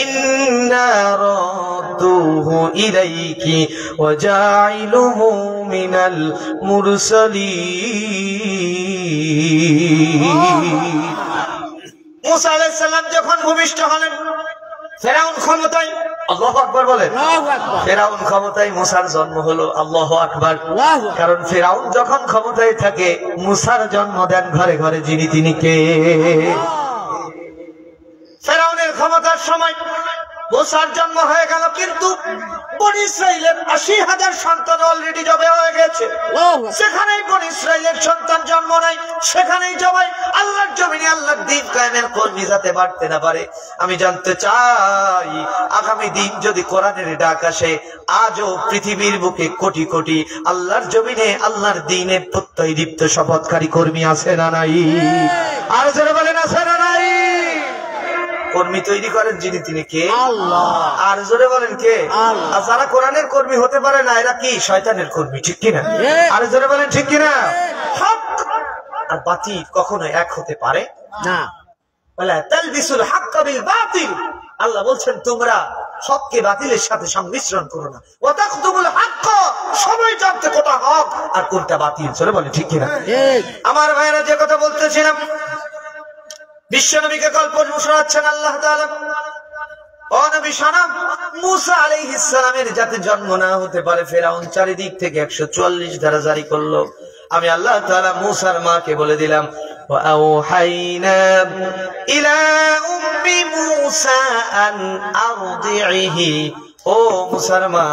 ইন্না রাদুহু ইলাইকি ওয়াজাইলুহু মিনাল মুরসালিন। মূসা আলাইহিস সালাম যখন ভূমিষ্ঠ হলেন, ফেরাউন ক্ষমতায়, আল্লাহু আকবার বলেন। ফেরাউন ক্ষমতায় মুসার জন্ম হলো, আল্লাহু আকবার। কারণ ফেরাউন যখন ক্ষমতায় থাকে মুসার জন্ম দেন ঘরে ঘরে যিনি তিনি কে? ফেরাউনের ক্ষমতার সময় মুসার জন্ম হয়ে গেল, কিন্তু বনি ইসরাইলের ৮০,০০০ সন্তান অলরেডি জবে হয়ে গেছে। সেখানেই বনি ইসরাইলের সন্তান জন্ম নাই, সেখানেই জবাই। আল্লাহর জমিনে আল্লাহর দ্বীন কায়েমের কর্মী যাতে বাড়তে না পারে। আমি জানতে চাই আগামী দিন যদি কোরআনের ডাক আসে, আজও পৃথিবীর বুকে কোটি কোটি আল্লাহর জমিনে আল্লাহর দ্বীনের প্রত্যয় দীপ্ত শপথকারী কর্মী আছে না নাই? আর যারা বলেন আছে না নাই? কর্মী তৈরি করেন যিনি তিনি কে? আল্লাহ। আর জোরে বলেন কে? আল্লাহ। আর যারা কোরআনের কর্মী হতে পারে না এরা কি? শয়তানের কর্মী, ঠিক কিনা? আর জোরে বলেন ঠিক কিনা? হক আর বাতিল কখনো এক হতে পারে না। ওয়ালা তালবিসুল হাক্কা বিল বাতিল, আল্লাহ বলছেন তোমরা হককে বাতিলের সাথে সংমিশ্রণ করো না। ওয়া তাকতুমুল হাক্কা, সবাই জানতে কোনটা হক আর কোনটা বাতিল। জোরে বলেন ঠিক কিনা? আমার ভাইরা যে কথা বলতেছিলাম, বিশ্বনবীকে গল্প শোনাচ্ছেন আল্লাহ তাআলা। ও নবী শোনান, মুসা আলাইহিস সালামের যাতে জন্ম না হতে পারে ফেরাউন চারিদিক থেকে ১৪৪ ধারা জারি করলো। আমি আল্লাহ তাআলা মুসার মাকে বলে দিলাম, ওয়া আওহাইনা ইলা উম্মি মুসা আন আরদিহি, ও মুসার মা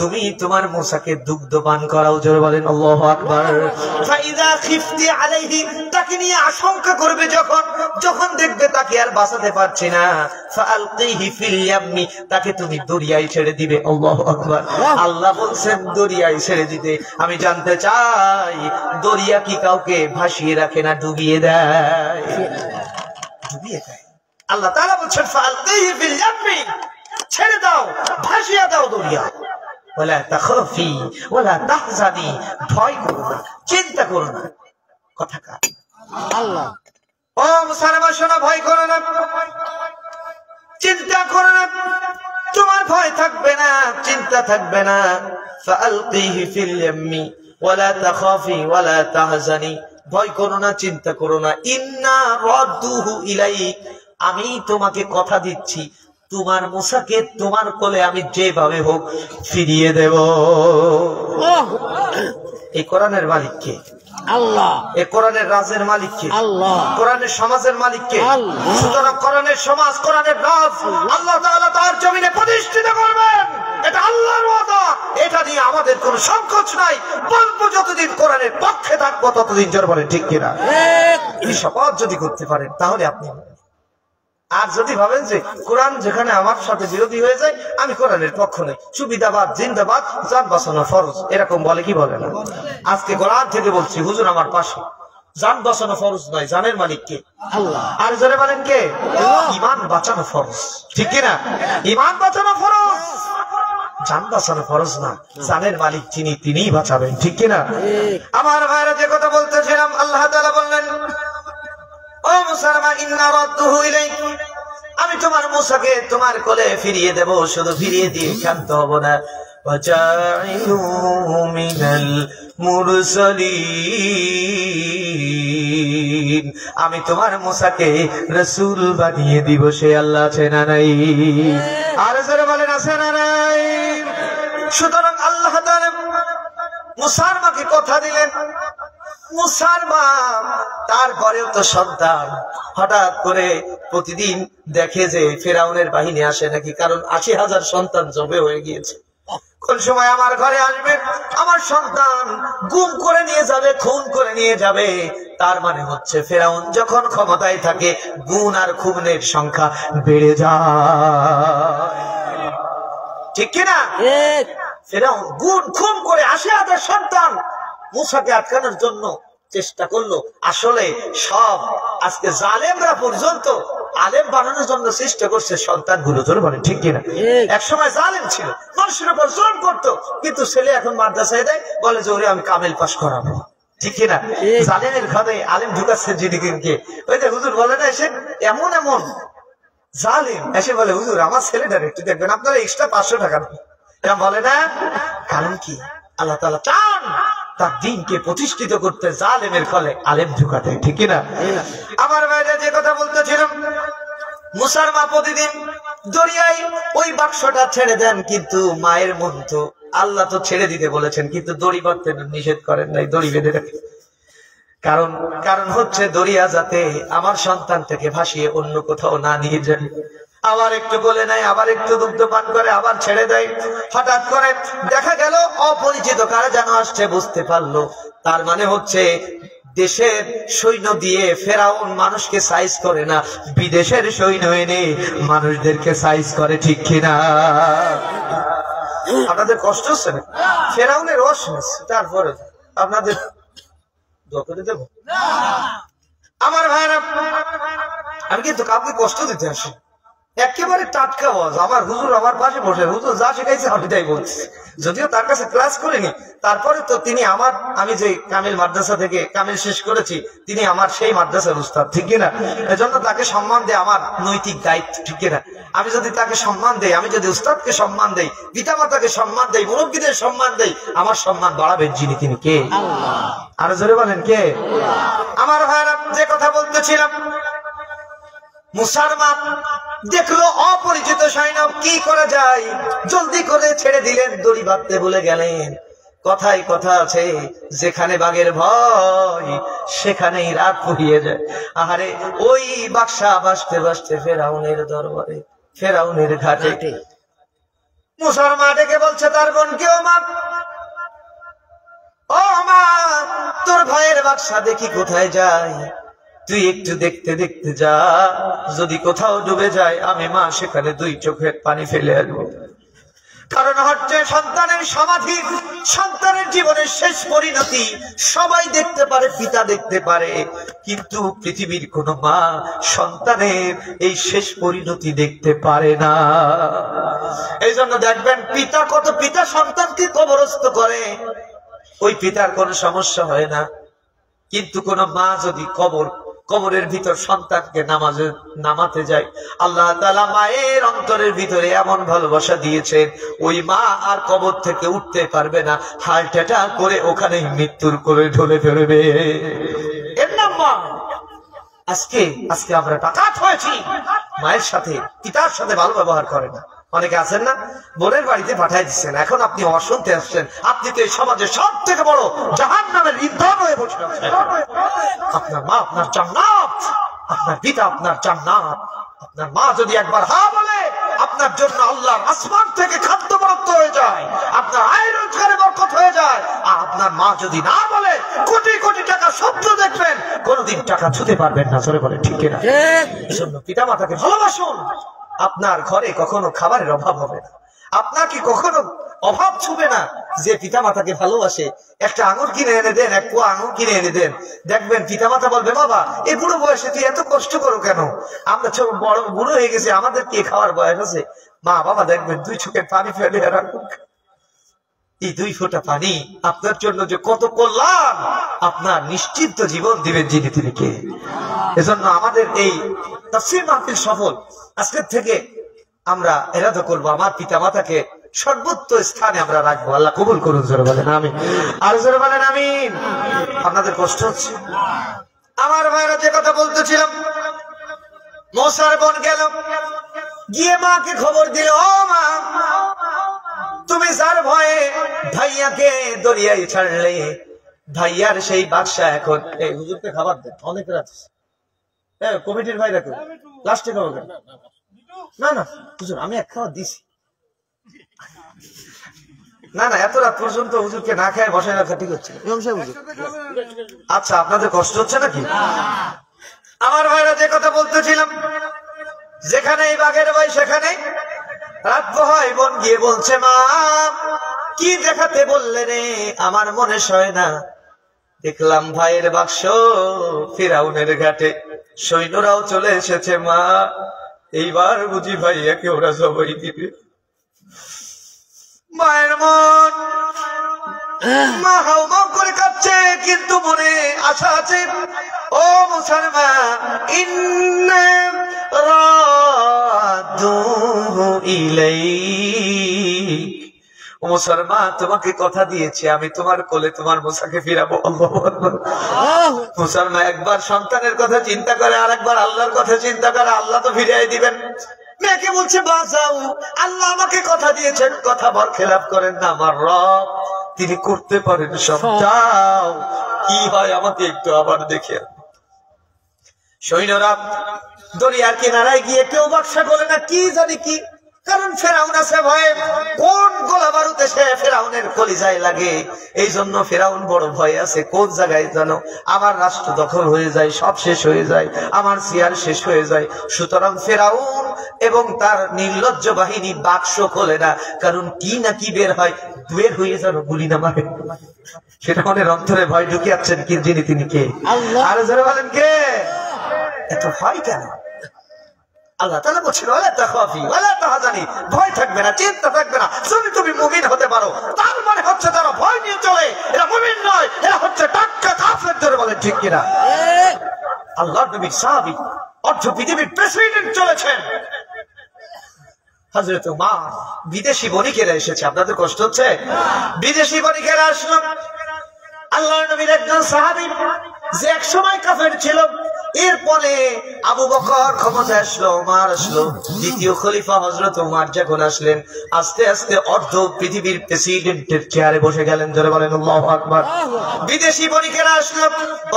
তুমি তোমার মুসাকে দুগ্ধ পান করাও। জোরে বলেন আল্লাহু আকবার। ফাইযা খিফতি আলাইহি, তাকে নিয়ে আশঙ্কা করবে যখন দেখবে তাকে আর বাঁচাতে পারছে না, ফাআলকিহি ফিল ইয়ামি, তাকে তুমি দরিয়ায় ছেড়ে দিবে। আল্লাহু আকবার। আল্লাহ বলছেন দরিয়ায় ছেড়ে দিতে। আমি জানতে চাই দরিয়া কি কাউকে ভাসিয়ে রাখে না ডুবিয়ে দেয়? ডুবিয়ে দেয়। আল্লাহ তাআলা বলছেন ফাআলকিহি ফিল ইয়ামি, ছেড়ে দাও, ভাসিয়ে দাও দরিয়া। ওয়ালা তাখাফি ওয়ালা তাহজানি, ভয় করো না, চিন্তা করো না। কথা কার? আল্লাহ। ও মুসলমান শোনো, ভয় করো না, চিন্তা করো না, তোমার ভয় থাকবে না, চিন্তা থাকবে না। ফাআলকিহি ফিল ইয়ামি ওয়ালা তাখাফি ওয়ালা তাহজানি, ভয় করো না, চিন্তা করো না। ইন্না রাদ্দুহু ইলাইক, আমি তোমাকে কথা দিচ্ছি তোমার মুসাকে তোমার কোলে আমি যেভাবে হোক ফিরিয়ে দেব। এই কোরআনের মালিক কে? আল্লাহ। এই কোরআনের রাজের মালিক কে? আল্লাহ। কোরআনের সমাজের মালিক কে? আল্লাহ। সুতরাং কোরআনের সমাজ, কোরআনের রাজ আল্লাহ তাআলা তার জমিনে প্রতিষ্ঠিত করবেন, এটা আল্লাহর ওয়াদা। এটা নিয়ে আমাদের কোনো সংকোচ নাই। বলবো যতদিন কোরআনের পক্ষে থাকবো ততদিন। জোরে বলেন ঠিক কিনা? এই শপথ যদি করতে পারেন তাহলে আপনি। আর যদি ভাবেন যে কোরআন যেখানে আমার সাথে বিরোধী হয়ে যায় আমি কোরআনের পক্ষ নই, সুবিধাবাদ জিন্দাবাদ, জান বাঁচানো ফরজ, এরকম বলে কি বলে না? আজকে কোরআন থেকে বলছি হুজুর আমার পাশে, জান বাঁচানো ফরজ নয়, জানের মালিক কে? আল্লাহ। আর যারা বলেন কে? ঈমান বাঁচানো ফরজ, ঠিক কিনা? ঈমান বাঁচানো ফরজ, জান বাঁচানো ফরজ না। জানের মালিক যিনি তিনিই বাঁচাবেন, ঠিক কিনা? আমার ভাইরা যে কথা বলতেছিলাম, আল্লাহ তাআলা বললেন ও মুসা ইন্না রাদ্দুহু ইলাইক, আমি তোমার মুসাকে তোমার কোলে ফিরিয়ে দেব। শুধু ফিরিয়ে দিয়ে ক্ষান্ত হব না, ওয়াজাইলু মিনাল মুরসালিন, আমি তোমার মুসাকে রাসূল বানিয়ে দিব। সে আল্লাহ আছে না নাই? আর যারা বলেন আছে না নাই? সুতরাং আল্লাহ তাআলা মুসার মাকে কথা দিলেন। মুসার মা তারপরেও তো সন্তান, হঠাৎ করে প্রতিদিন দেখে যে ফেরাউনের বাহিনী আসে নাকি, কারণ ৮০,০০০ সন্তান জবে হয়ে গিয়েছে। কোন সময় আমার ঘরে আসবে, আমার সন্তান গুম করে নিয়ে যাবে, খুন করে নিয়ে যাবে। তার মানে হচ্ছে ফেরাউন যখন ক্ষমতায় থাকে গুণ আর খুনের সংখ্যা বেড়ে যায়, ঠিক কিনা? ফেরাউন গুণ খুন করে ৮০,০০০ সন্তান মুসাকে আটকানোর জন্য চেষ্টা করলো। আসলে সব আজকে জালেমরা পর্যন্ত আলেম বানানোর জন্য চেষ্টা করছে সন্তানগুলো। জোরে বলেন ঠিক কিনা? এক সময় জালেম ছিল, মানুষের উপর জুলুম করতো, কিন্তু ছেলে এখন মাদ্রাসায় দেয়, বলে যে ওরে আমি কামেল পাস করাবো, ঠিক কিনা? জালেমের ঘরে আলেম ঢুকাচ্ছে যিনি, ওই যে হুজুর বলে না এসে এমন এমন জালেম এসে বলে হুজুর আমার ছেলেটার একটু দেখবেন, আপনারা এক্সট্রা ৫০০ টাকা বলে না। কারণ কি? আল্লাহ তাআলা চান তার দ্বীনকে প্রতিষ্ঠিত করতে জালেমের ফলে আলেম ঢুকাতে, ঠিক কিনা? আমার ভাইরা যে কথা বলতেছিলাম, মুসার মা প্রতিদিন দরিয়ায় ওই বাক্সটা ছেড়ে দেন, কিন্তু মায়ের মন তো আল্লাহ তো ছেড়ে দিতে বলেছেন, কিন্তু দড়ি বাঁধতে নিষেধ করেন নাই, দড়ি বেঁধে রাখেন। কারণ হচ্ছে দরিয়া যাতে আমার সন্তান থেকে ভাসিয়ে অন্য কোথাও না নিয়ে যায়। আবার একটু বলে নেয়, আবার একটু দুগ্ধ পান করে, আবার ছেড়ে দেয়। হঠাৎ করে দেখা গেল অপরিচিত কারা যেন আসছে, বুঝতে পারলো তার মানে হচ্ছে দেশের সৈন্য দিয়ে ফেরাউন মানুষকে সাইজ করে না, বিদেশের সৈন্য এনে মানুষদেরকে সাইজ করে, ঠিক কিনা? আপনাদের কষ্ট হচ্ছে না? ফেরাউনের রস তারপরে আপনাদের দেব। আমার ভাইরা, আমি কিন্তু কাউকে কষ্ট দিতে আসি, একেবারে টাটকা ওয়াজ। আমার হুজুর আমার পাশে বসে, হুজুর যা শিখাইছে আমি তাই বলছি, যদিও তার কাছে ক্লাস করিনি, তারপরে তো তিনি আমি যে কামিল মাদ্রাসা থেকে কামিল শেষ করেছি, তিনি আমার সেই মাদ্রাসার উস্তাদ, ঠিক কিনা? এজন্য তাকে সম্মান দেয় আমার নৈতিক দায়িত্ব, ঠিক কিনা? আমি যদি তাকে সম্মান দেই, আমি যদি উস্তাদকে সম্মান দেই, পিতামাতাকে সম্মান দেই, মুরব্বীদের সম্মান দেই, আমার সম্মান বাড়াবেন যিনি, তিনি কে? আরো জোরে বলেন কে? আমার ভাইরা, যে কথা বলতেছিলাম, মুসলমান দেখলো অপরিচিত সৈন্য, কি করা যায়, জলদি করে ছেড়ে দিলেন, দড়ি বাঁধতে ভুলে গেলেন। কথায় কথা আছে, যেখানে বাঘের ভয় সেখানেই রাত পুড়িয়ে যায়। আহারে, ওই বাক্সা বাসতে বাসতে ফেরাউনের দরবারে, ফেরাউনের ঘাটে মুসলমান ডেকে বলছে তার বোনকে, ও মা, ও মা, তোর ভাইয়ের বাক্সা দেখি কোথায় যায়, তুই একটু দেখতে দেখতে যা, যদি কোথাও ডুবে যায় আমি মা সেখানে 2 চোখের পানি ফেলে আসবো। কারণ হচ্ছে সন্তানের সমাধি, সন্তানের জীবনের শেষ পরিণতি সবাই দেখতে পারে, পিতা দেখতে পারে, কিন্তু পৃথিবীর কোন মা সন্তানের এই শেষ পরিণতি দেখতে পারে না। এই জন্য দেখবেন পিতা সন্তানকে কবরস্থ করে, ওই পিতার কোনো সমস্যা হয় না, কিন্তু কোন মা যদি কবরের ভিতর সন্তানকে নামাতে যায়, আল্লাহ তাআলা মায়ের অন্তরের ভিতরে এমন ভালোবাসা দিয়েছেন, ওই মা আর কবর থেকে উঠতে পারবে না, হার্ট অ্যাটাক করে ওখানেই মৃত্যুর করে ঢলে ফেলবে। এর নাম মা। আজকে আমরা টাকাত হয়েছি, মায়ের সাথে পিতার সাথে ভালো ব্যবহার করে না। অনেকে আছেন না, বোনের বাড়িতে পাঠাই দিচ্ছেন, এখন আপনি অশুনতে আসছেন, আপনি তো এই সমাজের সব থেকে বড় জাহান্নামের ইন্ধন হয়ে বসে আছেন। আপনার মা আপনার জান্নাত, আপনার পিতা আপনার জান্নাত। আপনার মা যদি একবার হা বলে, আপনার জন্য আল্লাহর আসমান থেকে খাদ্য বরাদ্দ হয়ে যায়, আপনার আয় রোজগারে বরকত হয়ে যায়। আর আপনার মা যদি না বলে, কোটি কোটি টাকা স্বপ্ন দেখবেন, কোনদিন টাকা ছুতে পারবেন না। চলে বলে ঠিক কিনা? এজন্য পিতা মাতাকে ভালোবাসুন, আপনার ঘরে কখনো খাবারের অভাব হবে না, আপনাকে কখনো অভাব ছুবে না। যে পিতা মাতাকে ভালোবাসে, একটা আঙুর কিনে এনে দেন, এক পোয়া আঙুর কিনে এনে দেন, দেখবেন পিতা মাতা বলবে, বাবা এই বুড়ো বয়সে তুই এত কষ্ট করো কেন, আমরা ছোট বড় বুড়ো হয়ে গেছি, আমাদের কে খাওয়ার বয়স আছে। মা বাবা দেখবেন 2 চোখের পানি ফেলে, এই 2 ফোঁটা পানি আপনার জন্য যে কত কল্যাণ, আপনার নিশ্চিন্ত জীবন দিবেন যিনি, তিনি কে? এজন্য আমাদের এই তাফসীর মাহফিল সফল। আজকের থেকে আমরা এরাদা করবো, আমার পিতা মাতাকে সর্বোচ্চ স্থানে আমরা রাখবো। আল্লাহ কবুল করুন। জোরে বলেন আমিন। আর জোরে বলেন আমিন। আপনাদের কষ্ট হচ্ছে? আমার ভাইরা, যে কথা বলতেছিলাম, মুসার বোন গেল, গিয়ে মাকে খবর দিল, ও মা, তুমি যার ভয়ে ভাইয়াকে দরিয়ায় ছাড়লে, ভাইয়ার সেই বাদশা এখন, এই হুজুরকে খাবার দেন, অনেক রাত কমিটির ভাইরা কেউ লাস্টে খাবার দেন। না না হুজুর, আমি 1 খাবার দিছি। না না, এত রাত পর্যন্ত হুজুরকে না খায় বসায় রাখা ঠিক হচ্ছে। আচ্ছা, আপনাদের কষ্ট হচ্ছে নাকি? আমার ভাইরা, যে কথা বলতেছিলাম, যেখানে বাঘের ভাই সেখানে রাত হয়। বোন গিয়ে বলছে, মা কি দেখাতে বললে রে, আমার মনে সয় না। দেখলাম ভাইয়ের বাক্স ফিরাউনের ঘাটে, সৈন্যরাও চলে এসেছে, মা এইবার বুঝি ভাইয়াকে ওরা সবাই দিবে। মায়ের মন মা হাউমাউ করে কাঁদছে, কিন্তু মনে আশা আছে। ও মুসলমান, ইন্না রাদুহু ইলাইক, ও মুসলমান, তোমাকে কথা দিয়েছি আমি তোমার কোলে তোমার মুসাকে ফিরাবো। মুসলমান একবার সন্তানের কথা চিন্তা করে, আর একবার আল্লাহর কথা চিন্তা করে, আল্লাহ তো ফিরিয়ে দিবেন। মেয়েকে বলছে বাঁচাও, আল্লাহ আমাকে কথা দিয়েছেন, কথা বরখেলাপ করেন না, আমার রব তিনি করতে পারেন সব। যাও, কি হয় আমাকে একটু আবার দেখে। সৈন্যরা দরিয়ার কিনারায় গিয়ে কেউ বাক্সা বলে না, কি জানি কি, কারণ ফেরাউন আছে ভয়ে, কোন গোলা বারুদ এসে ফেরাউনের কলিজায় লাগে, এই জন্য ফেরাউন বড় ভয়ে আছে। কোন জায়গায় জানো আমার রাষ্ট্র দখল হয়ে যায়, সব শেষ হয়ে যায়, আমার সিয়ার শেষ হয়ে যায়। সুতরাং ফেরাউন এবং তার নির্লজ্জ বাহিনী বাক্স খোলে না, কারণ কি না কি বের হয়, বের হয়ে যেন গুলি না মারে। সেটা মনের অন্তরে ভয় ঢুকিয়াচ্ছেন কি যিনি, তিনি কে? আর যারা বলেন কে? এত ভয় কেন? আল্লাহ তাআলা বলছেন ওয়ালা তাখাফি ওয়ালা তাহজানি, ভয় থাকবে না, চিন্তা থাকবে না, যদি তুমি মুমিন হতে পারো। তার মানে হচ্ছে তারা ভয় নিয়ে চলে, এরা মুমিন নয়, এরা হচ্ছে টাটকা কাফের। ধরে বলেন ঠিক কিনা? আল্লাহর নবীর সাহাবী, অর্ধ পৃথিবীর প্রেসিডেন্ট চলেছেন, হযরত উমর। বিদেশি বণিকেরা এসেছে, আপনাদের কষ্ট হচ্ছে? বিদেশি বণিকেরা আসলো, আল্লাহর নবীর একজন সাহাবী যে এক সময় কাফের ছিল, এরপরে আবু বকর ক্ষমতায় আসলো, উমর আসলো, দ্বিতীয় খলিফা হযরত উমর যখন আসলেন, আস্তে আস্তে অর্ধ পৃথিবীর প্রেসিডেন্টের চেয়ারে বসে গেলেন। জোরে বলেন আল্লাহু আকবার। বিদেশি বণিকেরা আসলো,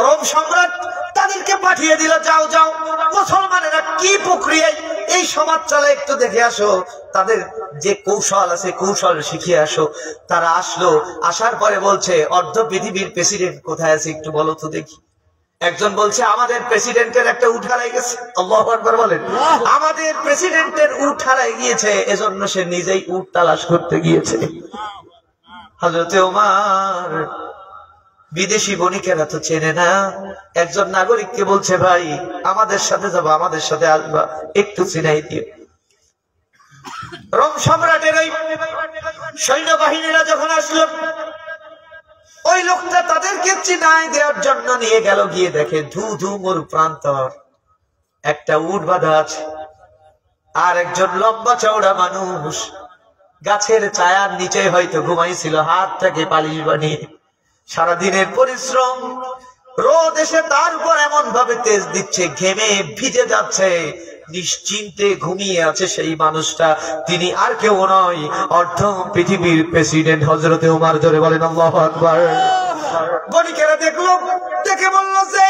রোম সম্রাট তাদেরকে পাঠিয়ে দিল, যাও যাও মুসলমানেরা কি প্রক্রিয়ায় এই সমাজ চলে একটু দেখে আসো, তাদের যে কৌশল আছে কৌশল শিখিয়ে আসো। তারা আসলো, আসার পরে বলছে অর্ধ পৃথিবীর প্রেসিডেন্ট কোথায় আছে একটু বলো তো দেখি। একজন বলছে আমাদের প্রেসিডেন্টের একটা উট হারাই গেছে। আল্লাহু আকবার বলেন। আমাদের প্রেসিডেন্টের উট হারাই গিয়েছে, এজন্য সে নিজেই উট তালাশ করতে গিয়েছে। হযরত ওমর, বিদেশি বণিকেরা তো চেনে না, একজন নাগরিককে বলছে ভাই আমাদের সাথে যাবো, আমাদের সাথে আসবা, একটু চিনাই দিও। রোম সম্রাটের ওই সৈন্যবাহিনীরা যখন আসলো, ওই লোকটা তাদেরকে চিনাই দেওয়ার জন্য নিয়ে গেল, গিয়ে দেখে ধু ধু মরু প্রান্তর, একটা উট বাঁধা আছে, আর একজন লম্বা চওড়া মানুষ গাছের ছায়ার নিচে হয়তো ঘুমাইছিল, হাতটাকে পালিশ বানিয়ে। সারাদিনের পরিশ্রম, রোদ এসে তার উপর এমন ভাবে তেজ দিচ্ছে, ঘেমে ভিজে যাচ্ছে, নিশ্চিন্তে ঘুমিয়ে আছে সেই মানুষটা। তিনি আর কেউ নয়, অর্ধ পৃথিবীর প্রেসিডেন্ট হযরত ওমর। জোরে বলেন আল্লাহু আকবার। বণিকেরা দেখলো, দেখে বলল যে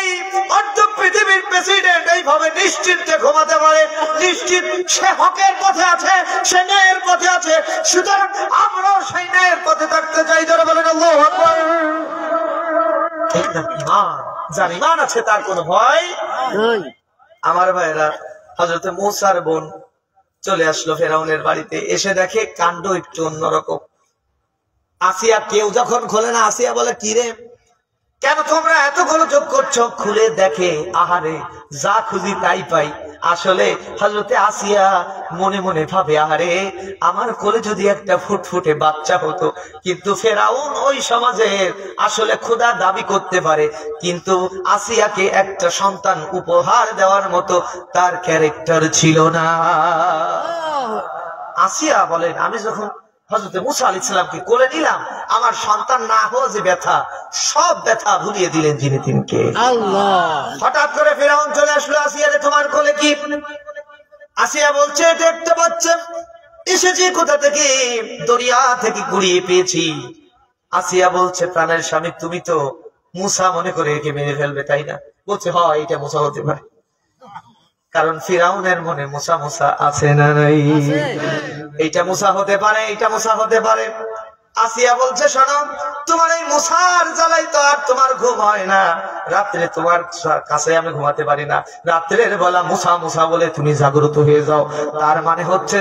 অর্ধ পৃথিবীর প্রেসিডেন্ট এইভাবে নিশ্চিন্তে ঘুমাতে পারে, নিশ্চিত সে হকের পথে আছে, সে ন্যায়ের পথে আছে, সুতরাং আমরাও সেই ন্যায়ের পথে থাকতে চাই। জোরে বলেন আল্লাহু আকবার। যার ঈমান আছে তার কোনো ভয় নেই। আমার ভাইরা, হযরত মূসার বোন চলে আসলো ফেরাউনের বাড়িতে, এসে দেখে কাণ্ড একটু অন্যরকম। আসিয়া কেউ যখন খোলে না, আসিয়া বলে কি রে, কেন তোমরা এত গোলযোগ করছো? খুলে দেখে, আহারে যা খুঁজি তাই পাই। আসলে হযরতে আসিয়া মনে মনে ভাবে, আহারে আমার কোলে যদি একটা ফুটফুটে বাচ্চা হতো। কিন্তু ফেরাউন ওই সমাজের আসলে খোদা দাবি করতে পারে, কিন্তু আসিয়াকে একটা সন্তান উপহার দেওয়ার মতো তার ক্যারেক্টার ছিল না। আসিয়া বলেন, আমি যখন হযরত মূসা আলাইহিস সালামকে কোলে নিলাম, আমার সন্তান না হওয়া যে ব্যথা, সব ব্যথা ভুলিয়ে দিলেন যিনি, তিনি কে? আল্লাহ। হঠাৎ করে ফেরাউন চলে আসলো, আসিয়া রে তোমার কোলে কি? আসিয়া বলছে এটা একটা বাচ্চা, এসেছে কোথা থেকে? দরিয়া থেকে কুড়িয়ে পেয়েছি। আসিয়া বলছে প্রাণের স্বামী তুমি তো মূসা মনে করে একে মেরে ফেলবে তাই না? বলছে হয়, এটা মূসা হতে পারে, কারণ ফিরাউনের মনে মূসা মূসা আছে না নাই? এইটা মূসা হতে পারে, এইটা মূসা হতে পারে। আসিয়া বলছে শোনো, তোমার এই মূসার জ্বালাই তো আর তোমার ঘুম হয় না, রাত্রে তোমার কাছে আমি ঘুমাতে পারি না, রাত্রের বেলা মূসা মূসা বলে তুমি জাগ্রত হয়ে যাও। তার মানে হচ্ছে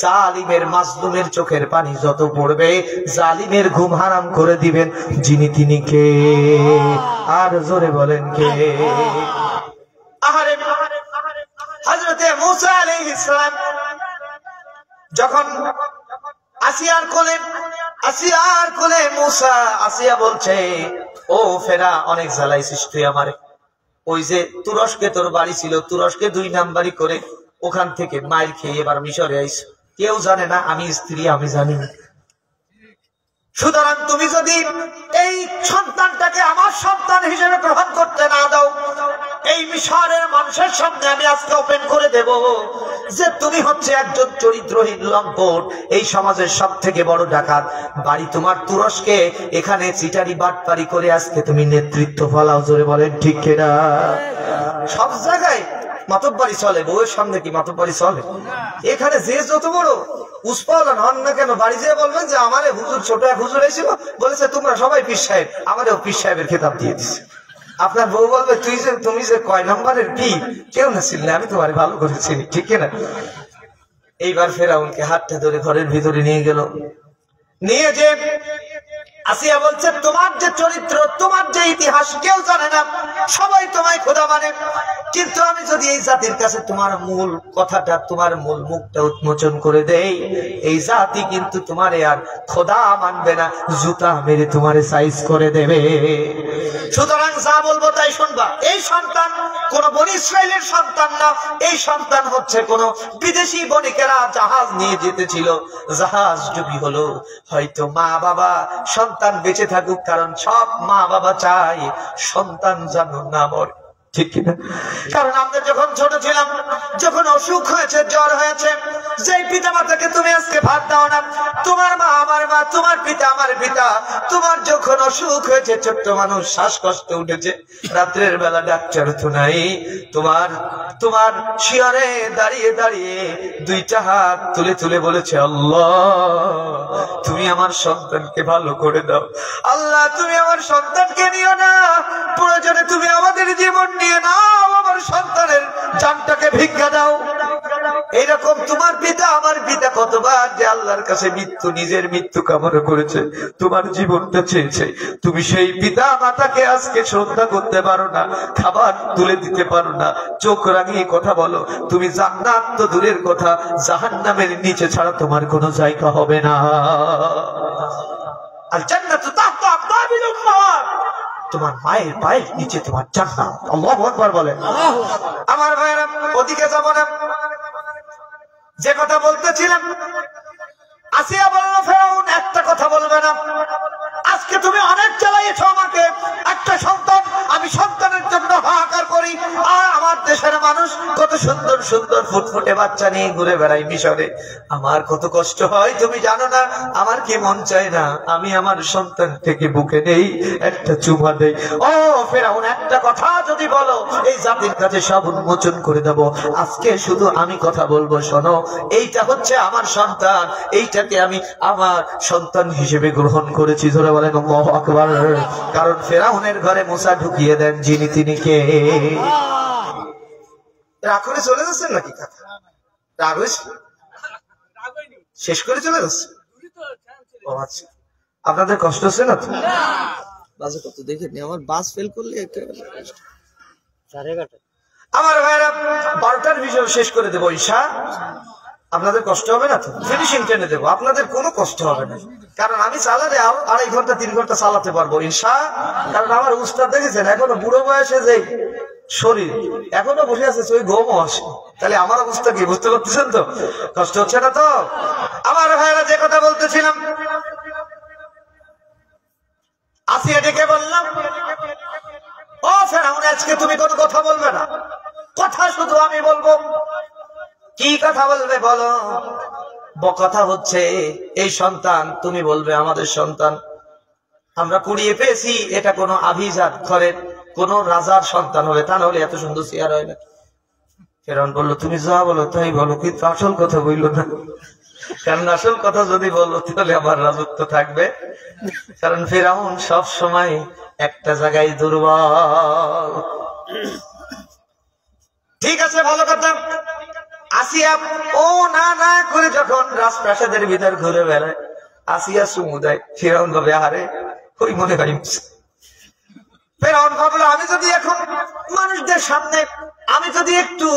জালিমের মাজলুমের চোখের পানি যত পড়বে, জালিমের ঘুম হারাম করে দিবেন যিনি, তিনি কে? আর জোরে বলেন কে? হযরতে মূসা আলাইহিস সালাম যখন আসিয়ার কোলে মূসা, আসিয়া বলছে ও ফেরা, অনেক জ্বালাইছিস তুই আমারে। ওই যে তুরস্কে তোর বাড়ি ছিল, তুরস্কে 2 নাম্বারি করে ওখান থেকে মাইর খেয়ে এবার মিশরে আইস, কেউ জানে না আমি স্ত্রী, আমি জানি। সুতরাং তুমি যদি এই সন্তানটাকে আমার সন্তান হিসেবে গ্রহণ করতে না দাও, এই মিশরের মানুষের সামনে আমি আজকে ওপেন করে দেব যে তুমি হচ্ছে একজন চরিত্রহীন লম্পট, এই সমাজের সব থেকে বড় ডাকাত। বাড়ি তোমার তুরস্কে, এখানে চিটারি বাটপারি করে আজকে তুমি নেতৃত্ব ফলাও। জোরে বলেন ঠিক কিনা? সব জায়গায় মাতব্বারি চলে, বউয়ের সামনে কি মাতব্বারি চলে? এখানে যে যত বড় উস্পাদন হন না কেন, বাড়ি যেয়ে বলবেন যে আমারে হুজুর, ছোট এক হুজুর এসেছিল, বলেছে তোমরা সবাই পীর সাহেব, আমারও পীর সাহেবের খেতাব দিয়ে দিচ্ছে। আপনার বউ বলবে তুমি যে কয় নম্বরের পীর, কেউ না ছিল, আমি তোমার ভালো করে চিনি, ঠিক না? এইবার ফেরাউনকে হাতটা ধরে ঘরের ভিতরে নিয়ে গেল, নিয়ে যে আসিয়া বলছে তোমার যে চরিত্র, তোমার যে ইতিহাস কেউ জানে না, সবাই তোমায় খোদা মানে, কিন্তু আমি যদি এই জাতির কাছে তোমার মূল কথাটা, তোমার মূল মুখটা উন্মোচন করে দেই, এই জাতি কিন্তু তোমারে আর খোদা মানবে না, জুতা মেরে তোমারে সাইজ করে দেবে। সুতরাং যা বলবো তাই শুনবা। এই সন্তান কোন বনি ইসরায়েলের সন্তান না, এই সন্তান হচ্ছে কোন বিদেশি বণিকেরা জাহাজ নিয়ে যেতেছিল, জাহাজ ডুবি হলো। হয়তো মা বাবা সন্তান বেঁচে থাকুক, কারণ সব মা বাবা চায় সন্তান যেন না মরে, ঠিক কিনা? কারণ আমরা যখন ছোট ছিলাম, যখন অসুখ হয়েছে, জ্বর হয়েছে, যেই পিতা মাতাকে তুমি আজকে ভাত দাও না, তোমার মা আমার মা, তোমার পিতা আমার পিতা, তোমার যখন অসুখ হয়েছে, ছোট্ট মানুষ শ্বাসকষ্ট উঠেছে, রাত্রের বেলা ডাক্তার তো নাই, তোমার শিয়রে দাঁড়িয়ে দাঁড়িয়ে দুইটা হাত তুলে তুলে বলেছে, আল্লাহ তুমি আমার সন্তানকে ভালো করে দাও, আল্লাহ তুমি আমার সন্তানকে নিও না, প্রয়োজনে তুমি আমাদের জীবন নিয়ে নাও, আমার সন্তানের জানটাকে ভিক্ষা দাও। এইরকম তোমার পিতা আমার পিতা কতবার যে আল্লাহর কাছে মৃত্যু, নিজের মৃত্যু কামনা করেছে, তোমার জীবনটা চেয়েছে, তুমি সেই পিতা মাতাকে আজকে শ্রদ্ধা করতে পারো না, খাবার তুলে দিতে পারো না, চোখ রাঙিয়ে কথা বলো, তুমি জান্নাত তো দূরের কথা, জাহান্নামের নিচে ছাড়া তোমার কোনো জায়গা হবে না। আর জান্নাতু তাহতা আকদামিল উম্মাহাত, তোমার মায়ের পায়ের নিচে তোমার জান্নাত। আল্লাহু আকবার বলেন। আমার ভাইরা, ওদিকে যাব না, যে কথা বলতেছিলাম, আসিয়া বলল ফেরাউন একটা কথা বলবে না, আজকে তুমি অনেক চালাইয়েছ আমাকে, একটা সন্তান, আমি সন্তানের জন্য হাহাকার করি, আর আমার দেশের মানুষ কত সুন্দর সুন্দর ফুটফুটে বাচ্চা নিয়ে ঘুরে বেড়াই মিশরে, আমার কত কষ্ট হয় তুমি জানো না, আমার কি মন চায় না আমি আমার সন্তান থেকে বুকে নেই, একটা চুমা দেই। ও ফেরাউন, একটা কথা যদি বলো, এই জাতির কাছে সব উন্মোচন করে দেব। আজকে শুধু আমি কথা বলবো, শোনো, এইটা হচ্ছে আমার সন্তান, এইটাকে আমি আমার সন্তান হিসেবে গ্রহণ করেছি। ধরে বলেন আল্লাহু আকবার। কারণ ফেরাউনের ঘরে মুসা ঢুকিয়ে দেন যিনি, তিনি কে? রাগ করে চলে যাচ্ছেন নাকি? রাগ হয়েছে, শেষ করে চলে যাচ্ছে? আচ্ছা, আপনাদের কষ্ট হচ্ছে না তো? বাসে কত দেখেনি, আমার বাস ফেল করলে আমার ভাইরা 12টার ভিডিও শেষ করে দেবো ঈশা, আপনাদের কষ্ট হবে না তো? ফিনিশিং টেনে দেবো, আপনাদের কোনো কষ্ট হবে না, কারণ আমি চালালে 2.5 ঘন্টা 3 ঘন্টা চালাতে পারবো ঈশা। কারণ আমার উস্তাদ দেখেছেন, এখনো বুড়ো বয়সে যে শরীর, এখনো বসে আছে, ওই ঘুমও আসে, তাহলে আমার অবস্থা কি বুঝতে পারতেছেন তো? কষ্ট হচ্ছে না তো? আমার ভাইরা, যে কথা বলতেছিলাম, আসিয়া ডেকে বললাম, ও ফেরাউন, আজকে তুমি কোনো কথা বলবে না, কথা শুধু আমি বলবো। কি কথা বলবে বলো? কথা হচ্ছে এই সন্তান, তুমি বলবে আমাদের সন্তান, আমরা কুড়িয়ে পেয়েছি, এটা কোনো আভিজাত ঘরের কোন রাজার সন্তান হবে, তা নাহলে এত সুন্দর চেয়ার হয় না। ফেরাউন বললো, তুমি যা বলো তাই বলো, কিন্তু আসল কথা বললো না, কারণ আসল কথা যদি বলো তাহলে আমার রাজত্ব থাকবে। কারণ ফেরাউন সব সময় একটা জায়গায় দুর্বল। ঠিক আছে, ভালো কথা। আসিয়া ও না না করে যখন রাজপ্রাসাদের ভিতর ঘুরে বেড়ায়, আসিয়া চুমু দেয়, ফেরাউন ভাবে আরে ওই মনে হয়। ফেরাউন ভাবলো, আমি যদি এখন মানুষদের সামনে আমি যদি একটু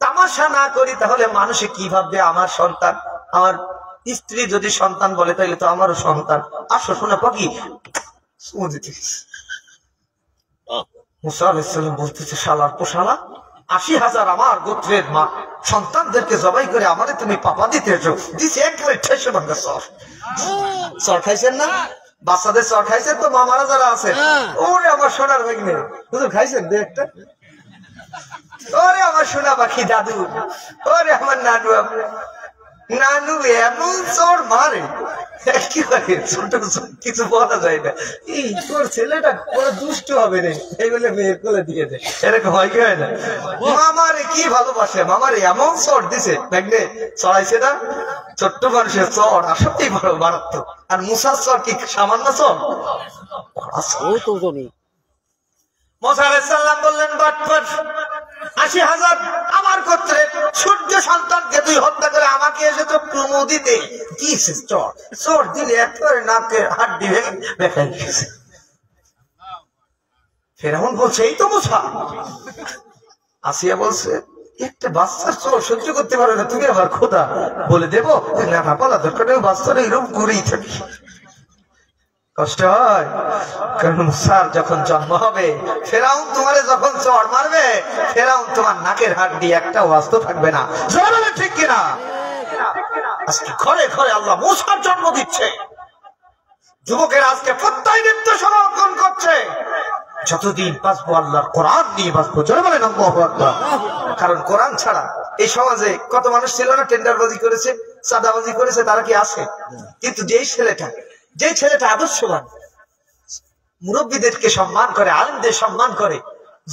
তামাশা না করি, তাহলে মানুষে কি ভাববে? আমার সন্তান, আমার স্ত্রী যদি সন্তান বলে, তাহলে তো আমারও সন্তান। আসো শোনা পাখি, চুমু দিতে মুসা আলাইহিস সালাম বলতেছে, শালার পোশালা, 80,000 আমার গোত্রের মা সন্তানদেরকে জবাই করে আমারে তুমি পাপা দিতেছো, দিছে একবারে ঠেসে ভাঙা চর। চর খাইছেন না? বাচ্চাদের চর খাইছেন তো? মামারা যারা আছে, ওরে আমার সোনার ভাগ্নে হুজুর খাইছেন দু একটা? ওরে আমার সোনা পাখি দাদু, ওরে আমার নানু, নানু এমন চোর মারে কি করে, ছোট কিছু বলা যায় না। এই তোর ছেলেটা কোনো দুষ্ট হবে না, এই বলে মেয়ের কোলে দিয়ে দেয়, এরকম হয় কি হয় না? মামারে কি ভালোবাসে, মামারে এমন চর দিছে দেখবে, চড়াইছে না? ছোট্ট মানুষের চর আসলেই বড় মারাত্মক। আর মুসার চর কি সামান্য চর? মুসা আলাইহিস সালাম বললেন, বাটপার 80,000 আমার গোত্রের সূর্য সন্তানকে তুই হত্যা করে আমাকে এসেছো প্রমো দিতে, দিয়েছে চর। চর দিলে একেবারে নাকের হাড্ডি ভেঙে বেঁকে গেছে। ফেরাউন বলছে, এই তো মুসা। আসিয়া বলছে, একটা বাচ্চার চোর সহ্য করতে পারে না, তুমি আবার খোদা বলে দেবো? না বলা দরকার নেই, বাচ্চারা এরকম করেই থাকি, কষ্ট হয়। কারণ মুসার যখন জন্ম হবে, ফেরাউন তোমারে যখন চড় মারবে, ফেরাউন তোমার নাকের হাড্ডি একটাও আস্ত থাকবে না। জন্মে ঠিক কিনা? আজকে ঘরে ঘরে আল্লাহ মুসার জন্ম দিচ্ছে, যুবকেরা আজকে প্রত্যয় নৃত্য সমর্পণ করছে। যতদিন বাঁচবো আল্লাহর কোরআন নিয়ে বাঁচবো, জোরে বলেন আল্লাহু আকবার। কারণ কোরআন ছাড়া এই সমাজে কত মানুষ ছিল না, টেন্ডারবাজি করেছে, চাঁদাবাজি করেছে, তারা কি আছে? কিন্তু যে ছেলেটা আদর্শবান, মুরব্বীদেরকে সম্মান করে, আলেমদের সম্মান করে,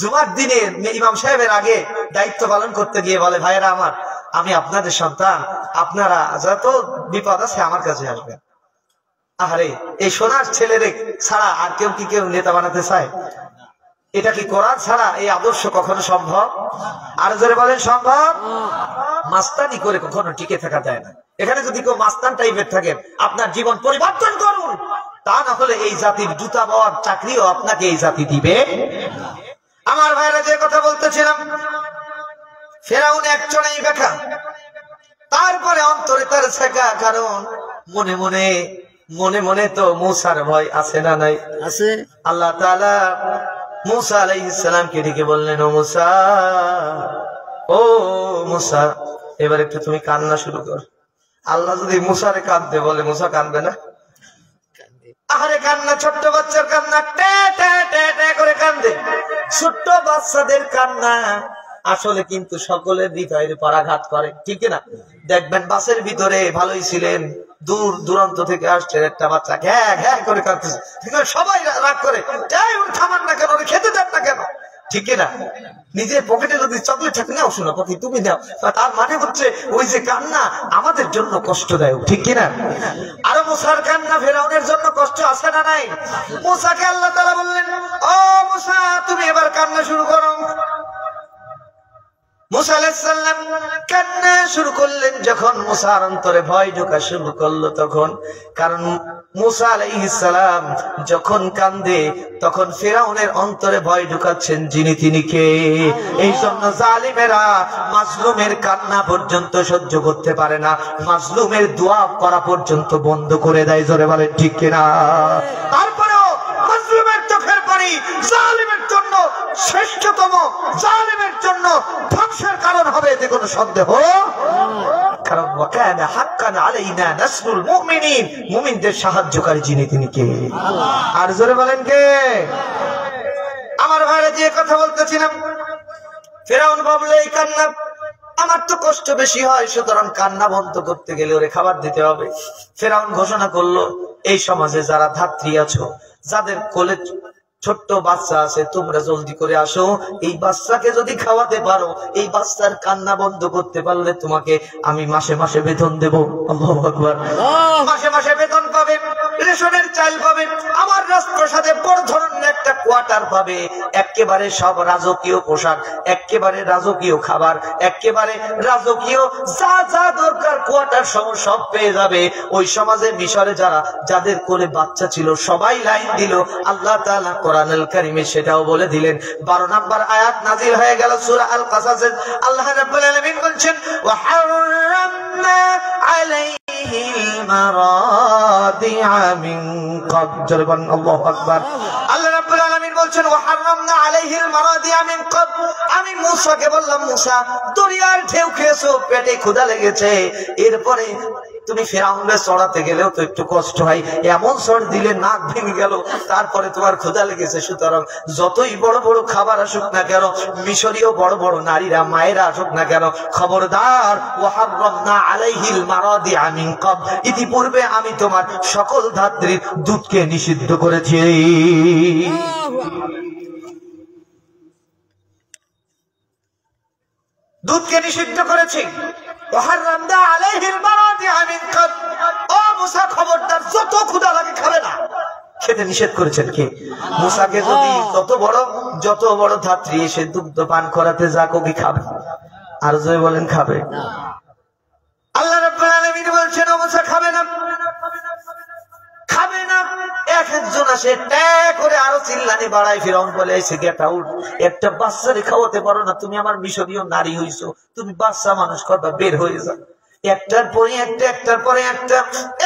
জুমার দিনে ইমাম সাহেবের আগে দায়িত্ব পালন করতে গিয়ে বলে, ভাইয়েরা আমার, আমি আপনাদের সন্তান, আপনারা যত বিপদ আছে আমার কাছে আসবেন। আরে এই সোনার ছেলেরে ছাড়া আর কেউ নেতা বানাতে চায়? এটা কি কোরআন ছাড়া এই আদর্শ কখনো সম্ভব? আর জোরে বলেন সম্ভব? মাস্তানি করে কখনো টিকে থাকা যায় না। এখানে যদি কেউ মাস্তান টাইপের থাকেন, আপনার জীবন পরিবর্তন করুন, তা না হলে এই জাতির জুতা পাওয়ার চাকরিও আপনাকে এই জাতি দিবে। আমার ভাইরা যে কথা বলতেছিলাম, ফেরাউন একজনেই দেখা, তারপরে অন্তরে তার শেখা, কারণ মনে মনে তো মুসার ভয় আছে না নাই? আছে। আল্লাহ তাআলা মুসা আলাইহিস সালামকে ডেকে বললেন, ও মুসা, এবার একটু তুমি কান্না শুরু কর। আল্লাহ যদি মুসারে কাঁদতে বলে, মুসা কাঁদবে না? আরে কান্না, ছোট্ট বাচ্চার কান্না, টে টে টে টে করে কান্দে। ছোট্ট বাচ্চাদের কান্না আসলে কিন্তু সকলের হৃদয়ে পরাঘাত করে, ঠিক না? দেখবেন বাসের ভিতরে ভালোই ছিলেন, দূর দূরান্ত থেকে আসছেন, একটা বাচ্চা ঘ্যাঁ ঘ্যাঁ করে কাঁদতেছে, সবাই রাগ করে, থামান না কেন, খেতে দেন না কেন, ঠিক না? নিজের পকেটে যদি চকলেট থাকে, নাও শোনা পাখি তুমি নাও, তার মানে হচ্ছে ওই যে কান্না আমাদের জন্য কষ্টদায়ক, ঠিক কিনা? আরো মুসার কান্না ফেরাউনের জন্য কষ্ট আছে না নাই? মুসাকে আল্লাহ তাআলা বললেন, ও মুসা, তুমি এবার কান্না শুরু করো। মুসা আলাইহিস সালাম কান্না শুরু করলেন। যখন মুসার অন্তরে ভয় ঢোকা শুরু করলো, তখন, কারণ মুসা আলাইহিস সালাম যখন কান্দে, তখন ফিরআউনের অন্তরে ভয় ঢুকাচ্ছেন যিনি তিনি কে? এই জন্য জালিমেরা মাজলুমের কান্না পর্যন্ত সহ্য করতে পারে না, মাজলুমের দোয়া করা পর্যন্ত বন্ধ করে দেয়, জোরে বলেন ঠিক কিনা? তারপরেও মাজলুমের চোখের পানি জালিমের জন্য শ্রেষ্ঠতম, জালিমের জন্য ধ্বংসের কারণ হবে, এতে কোনো সন্দেহ। কারণ ওয়াকানা হাক্কান আলাইনা নাসরুল মুমিনিন, মুমিনদের সাহায্যকারী যিনি তিনি কে? আর জোরে বলেন কে? আমার ভাইরা যে কথা বলতেছিলাম, ফেরাউন ভাবলে এই কান্না আমার তো কষ্ট বেশি হয়, সুতরাং কান্না বন্ধ করতে গেলে ওরে খাবার দিতে হবে। ফেরাউন ঘোষণা করলো, এই সমাজে যারা ধাত্রী আছো, যাদের কোলে ছোট্ট বাচ্চা আছে, তোমরা জলদি করে আসো, এই বাচ্চাকে যদি খাওয়াতে পারো, এই বাচ্চার কান্না বন্ধ করতে পারলে তোমাকে আমি মাসে মাসে বেতন দেবো। আল্লাহু আকবার। মাসে মাসে বেতন পাবে, রেশনের চাল পাবে, আমার রাজপ্রাসাদে বড় ধরনের একটা কোয়ার্টার পাবে, একেবারে সব রাজকীয় পোশাক, একেবারে রাজকীয় খাবার, একেবারে রাজকীয় যা যা দরকার কোয়ার্টার সব পেয়ে যাবে। ওই সমাজে মিশরে যাদের কোলে বাচ্চা ছিল সবাই লাইন দিল। আল্লাহ তাআলা কোরআনুল কারীমে সেটাও বলে দিলেন। 12 নম্বর আয়াত নাযিল হয়ে গেল সূরা আল কাসাসে। আল্লাহ রাব্বুল আলামিন বলছেন, ওয়া হারামনা আলাইহিল মারাদিআ মিন ক্বাবল। আল্লাহু আকবার। আল্লাহ রাব্বুল আলামিন বলছেন, বলছেন ওয়াহাররামনা আলাইহিল মারাদিয়া মিন ক্বাবল, আমি মূসাকে বললাম মূসা দরিয়ার ঢেউ খেয়েছো, পেটে ক্ষুধা লেগেছে, এরপরে তুমি ফেরাউনকে চড়াতে গেলেও তো একটু কষ্ট হয়, এমন চড় দিলে নাক ভেঙে গেল, তারপরে তোমার ক্ষুধা লেগেছে, সুতরাং যতই বড় বড় খাবার আসুক না কেন, মিশরীয় বড় বড় নারীরা মায়েরা আসুক না কেন, খবরদার ওয়াহাররামনা আলাইহিল মারাদিয়া মিন ক্বাবল, ইতিপূর্বে আমি তোমার সকল ধাত্রীর দুধকে নিষিদ্ধ করেছি। দুধকে নিষিদ্ধ করেছি। ওয়াহাররামনা আলাইহিল মারাদিয়া মিন ক্বাবল, ও মূসা খবরদার, যত ক্ষুধা লাগে খাবে না। খেতে নিষেধ করেছেন কে? মূসাকে যদি যত বড় ধাত্রী এসে দুগ্ধ পান করাতে যাক, কি খাবে? আর যদি বলেন খাবে, আল্লাহ রাব্বুল আলামিন বলছেন ও মূসা খাবে না, খাবে না। এক একজন আসে ট্যাগ করে আরো চিল্লানি বাড়ায়, ফিরাউন বলে এসে গেট আউট, একটা বাচ্চারে খাওয়াতে পারো না, তুমি আমার মিশরীয় নারী হইছো, তুমি বাচ্চা মানুষ করবা, বের হয়ে যাও। একটার পরে একটা, একটার পরে একটা,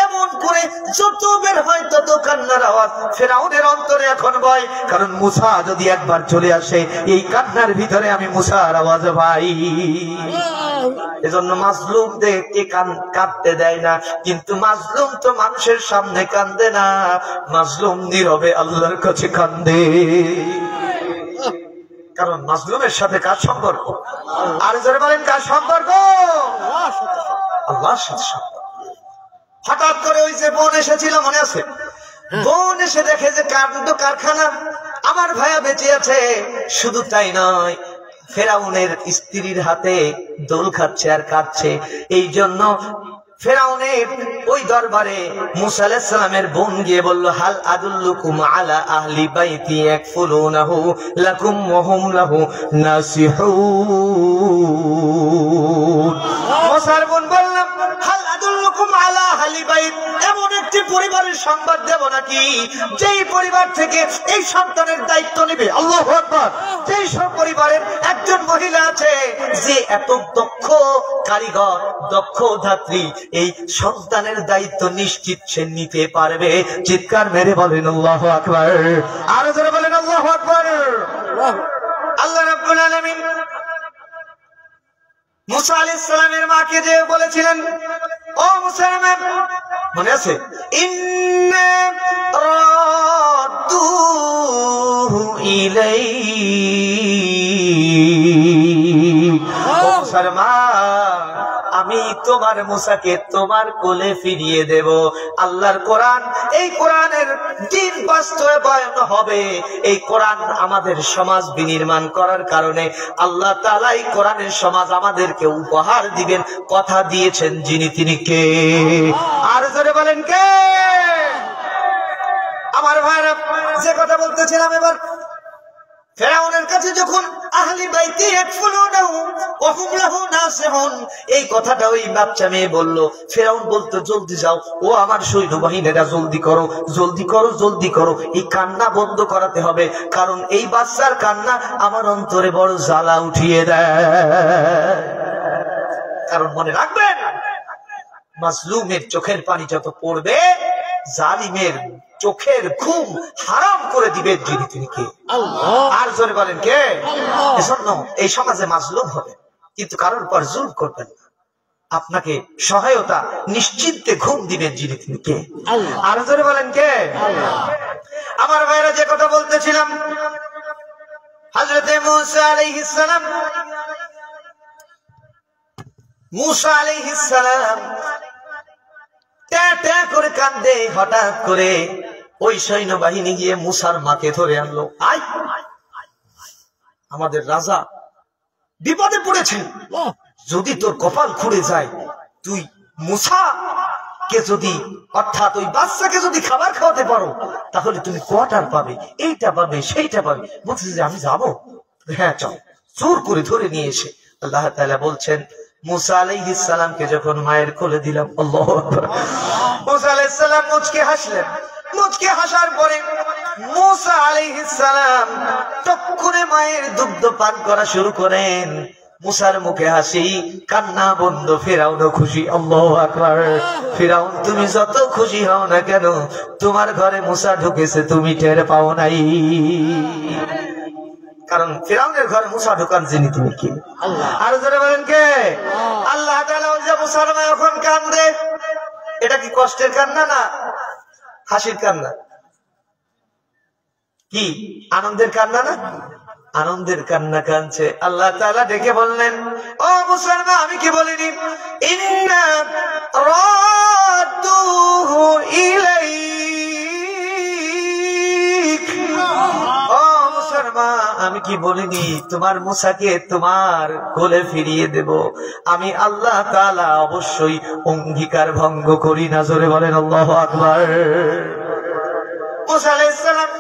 এমন করে যত বের হয় তত কান্নার আওয়াজ। ফেরাউনের অন্তরে এখন ভয়, কারণ মূসা যদি একবার চলে আসে, এই কান্নার ভিতরে আমি মূসার আওয়াজ ভাই। এজন্য মাজলুমদেরকে কাঁদতে দেয় না, কিন্তু মাজলুম তো মানুষের সামনে কান্দে না, মাজলুম নীরবে আল্লাহর কাছে কান্দে। কারণ মাজলুমের সাথে কার সম্পর্ক? আর যারা বলেন কার সম্পর্ক? আল্লাহর সাথে সম্পর্ক। হঠাৎ করে ওই যে বোন এসেছিল, মনে আছে? বোন এসে দেখে যে কাণ্ড কারখানা, আমার ভাইয়া বেঁচে আছে। শুধু তাই নয়, ফেরাউনের স্ত্রীর হাতে দোল খাচ্ছে আর কাঁদছে। এই জন্য ফেরাউনের ওই দরবারে মূসা আলাইহিস সালামের বোন গিয়ে বলল, হাল আদুল্লুকুম আলা আহলি বাইতি ইয়াকফুলুনাহু লাকুম ওয়া হুম লাহু নাসিহুন। মূসার বোন বললাম, হাল আদুল্লুকুম আলা আহলি বাইত, এমন একটি পরিবারের সংবাদ দেব নাকি যেই পরিবার থেকে এই সন্তানের দায়িত্ব নেবে। আল্লাহু আকবার। যেই সব পরিবারের একজন মহিলা আছে যে এত দক্ষ কারিগর, দক্ষ ধাত্রী, এই সন্তানের দায়িত্ব নিশ্চিত সে নিতে পারবে। চিৎকার মেরে বলেন আল্লাহু আকবার। আরো জোরে বলেন আল্লাহু আকবার। আল্লাহ রাব্বুল আলামিন মূসা আলাইহিস সালামের মাকে যে বলেছিলেন, ও মূসা, মনে আছে? ইন্না রাদ্দুহু ইলাইক, ও মূসার মা, আমি তোমার মূসাকে তোমার কোলে ফিরিয়ে দেব। আল্লাহর কোরআন, এই কোরআনের দিন বাস্তবায়ন হবে। এই কোরআন আমাদের সমাজ বিনির্মাণ করার কারণে আল্লাহ তাআলা এই কোরআনের সমাজ আমাদেরকে উপহার দিবেন, কথা দিয়েছেন। যিনি তিনি কে? আর জোরে বলেন কে? আমার ভাইরা, যে কথা বলতেছিলাম, এবার ফেরাউনের কাছে যখন আহলি বাইতি ইয়াকফুলুনাহু ওয়া হুম লাহু নাসিহুন, এই কথাটা ওই বাচ্চা মেয়ে বলল, ফেরাউন বলতো, জলদি যাও, ও আমার সৈন্যবাহিনীরা, জলদি করো, জলদি করো, জলদি করো, এই কান্না বন্ধ করাতে হবে, কারণ এই বাচ্চার কান্না আমার অন্তরে বড় জ্বালা উঠিয়ে দেয়। কারণ মনে রাখবেন, মাজলুমের চোখের পানি যত পড়বে, জালিমের চোখের ঘুম হারাম করে দিবে। যিনি তিনি কে? আল্লাহ। আর জোরে বলেন কে? এজন্য এই সমাজে মাজলুম হবে, কিন্তু কারোর পর জুলুম করবেন না। আপনাকে সহায়তা, নিশ্চিন্তে ঘুম দিবেন। যিনি তিনি কে? আল্লাহ। আর জোরে বলেন কে? আল্লাহ। আমার ভাইরা, যে কথা বলতেছিলাম, হযরতে মূসা আলাইহিস সালাম, মূসা আলাইহিস সালাম ট্যা করে কান্দে। হঠাৎ করে ওই সৈন্যবাহিনী গিয়ে মূসার মাকে ধরে আনলো। আয়, আমাদের রাজা বিপদে পড়েছেন, যদি তোর কপাল খুঁড়ে যায়, তুই মূসা কে যদি, অর্থাৎ ওই বাচ্চাকে যদি খাবার খাওয়াতে পারো, তাহলে তুমি কোয়ার্টার পাবে, এইটা পাবে, সেইটা পাবে। বলছে যে আমি যাবো, হ্যাঁ চল। জোর করে ধরে নিয়ে এসে আল্লাহ তাআলা বলছেন, মূসা আলাইহিস সালামকে যখন মায়ের কোলে দিলাম, আল্লাহু আকবার, মূসা আলাইহিস সালাম মুচকে হাসলেন। মুচকে হাসার পরে মূসা আলাইহিস সালাম টক করে মায়ের দুগ্ধ পান করা শুরু করেন। মুসার মুখে হাসি, কান্না বন্ধ, ফিরাউনও খুশি। আল্লাহু আকবার। ফিরাউন তুমি যত খুশি হও না কেন, তোমার ঘরে মুসা ঢুকেছে তুমি টের পাও নাই। কারণ ফিরাউনের ঘরে মুসা ঢুকান যিনি তুমি কি? আল্লাহ। আর জোরে বলেন কে? আল্লাহ তাআলা বলছে মুসার মা এখন কান্দে। এটা কি কষ্টের কান্না না হাসির কান্না? কি আনন্দের কান্না না? আনন্দের কান্না কাঁদছে। আল্লাহ তাআলা ডেকে বললেন, ও মুসলমান, আমি কি বলিনি? ইন্না রাদ্দুহু ইলাইক। ও মুসলমান, আমি কি বলিনি তোমার মুসাকে তোমার কোলে ফিরিয়ে দেব? আমি আল্লাহ তাআলা অবশ্যই অঙ্গীকার ভঙ্গ করি না। জোরে বলেন আল্লাহু আকবার। মুসা আলাইহিস সালাম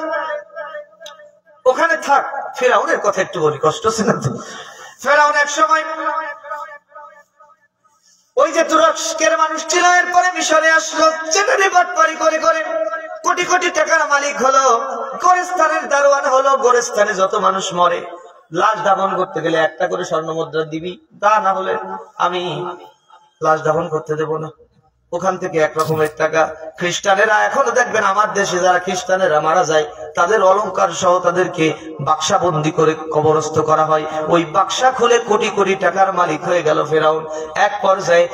ওখানে থাক। ফিরাউনের কথা একটু বলি, কষ্ট হচ্ছে না তো? ফিরাউন এক সময় ওই যে তুরস্কের মানুষ ছিল, এরপরে মিশরে আসলো, চেনারি বাটপারি করে করে কোটি কোটি টাকার মালিক হলো, গোরস্থানের দারোয়ান হলো। গোরস্থানে যত মানুষ মরে, লাশ দাফন করতে গেলে একটা করে স্বর্ণ মুদ্রা দিবি, তা না হলে আমি লাশ দাফন করতে দেব না। ওখান থেকে একরকমের টাকা। খ্রিস্টানেরা এখনো দেখবেন আমার দেশে যারা খ্রিস্টানেরা মারা যায়, তাদের অলংকার সহ তাদেরকে বাক্সাবন্দি করে কবরস্থ করা হয়। ওই বাক্সা খুলে কোটি কোটি টাকার মালিক হয়ে গেল ফেরাউন। এক পর্যায়ে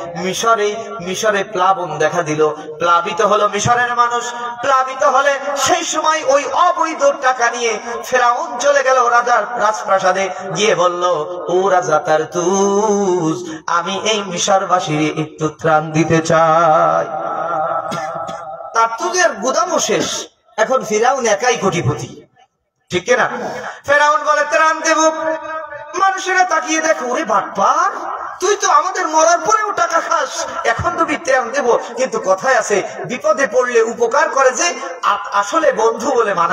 মিশরে প্লাবন দেখা দিল, প্লাবিত হলো মিশরের মানুষ। প্লাবিত হলে সেই সময় ওই অবৈধ টাকা নিয়ে ফেরাউন চলে গেল রাজার রাজপ্রাসাদে, গিয়ে বলল, ও রাজা তারতুস, আমি এই মিশরবাসীর একটু ত্রাণ দিতে চাই। তারতুসের গুদামও শেষ, এখন ফিরাউন একাই কোটিপতি, ঠিক না? ফেরাউন বলে ত্রাণ দেব। মানুষেরা তাকিয়ে দেখো, ওরে বাটপার, তুই তো আমাদের মরার পরেও টাকা খাস, এখন তুমি ত্রাণ দেব। কিন্তু কথায় আছে, বিপদে পড়লে উপকার করে যে আসলে বন্ধু বলে মানায়।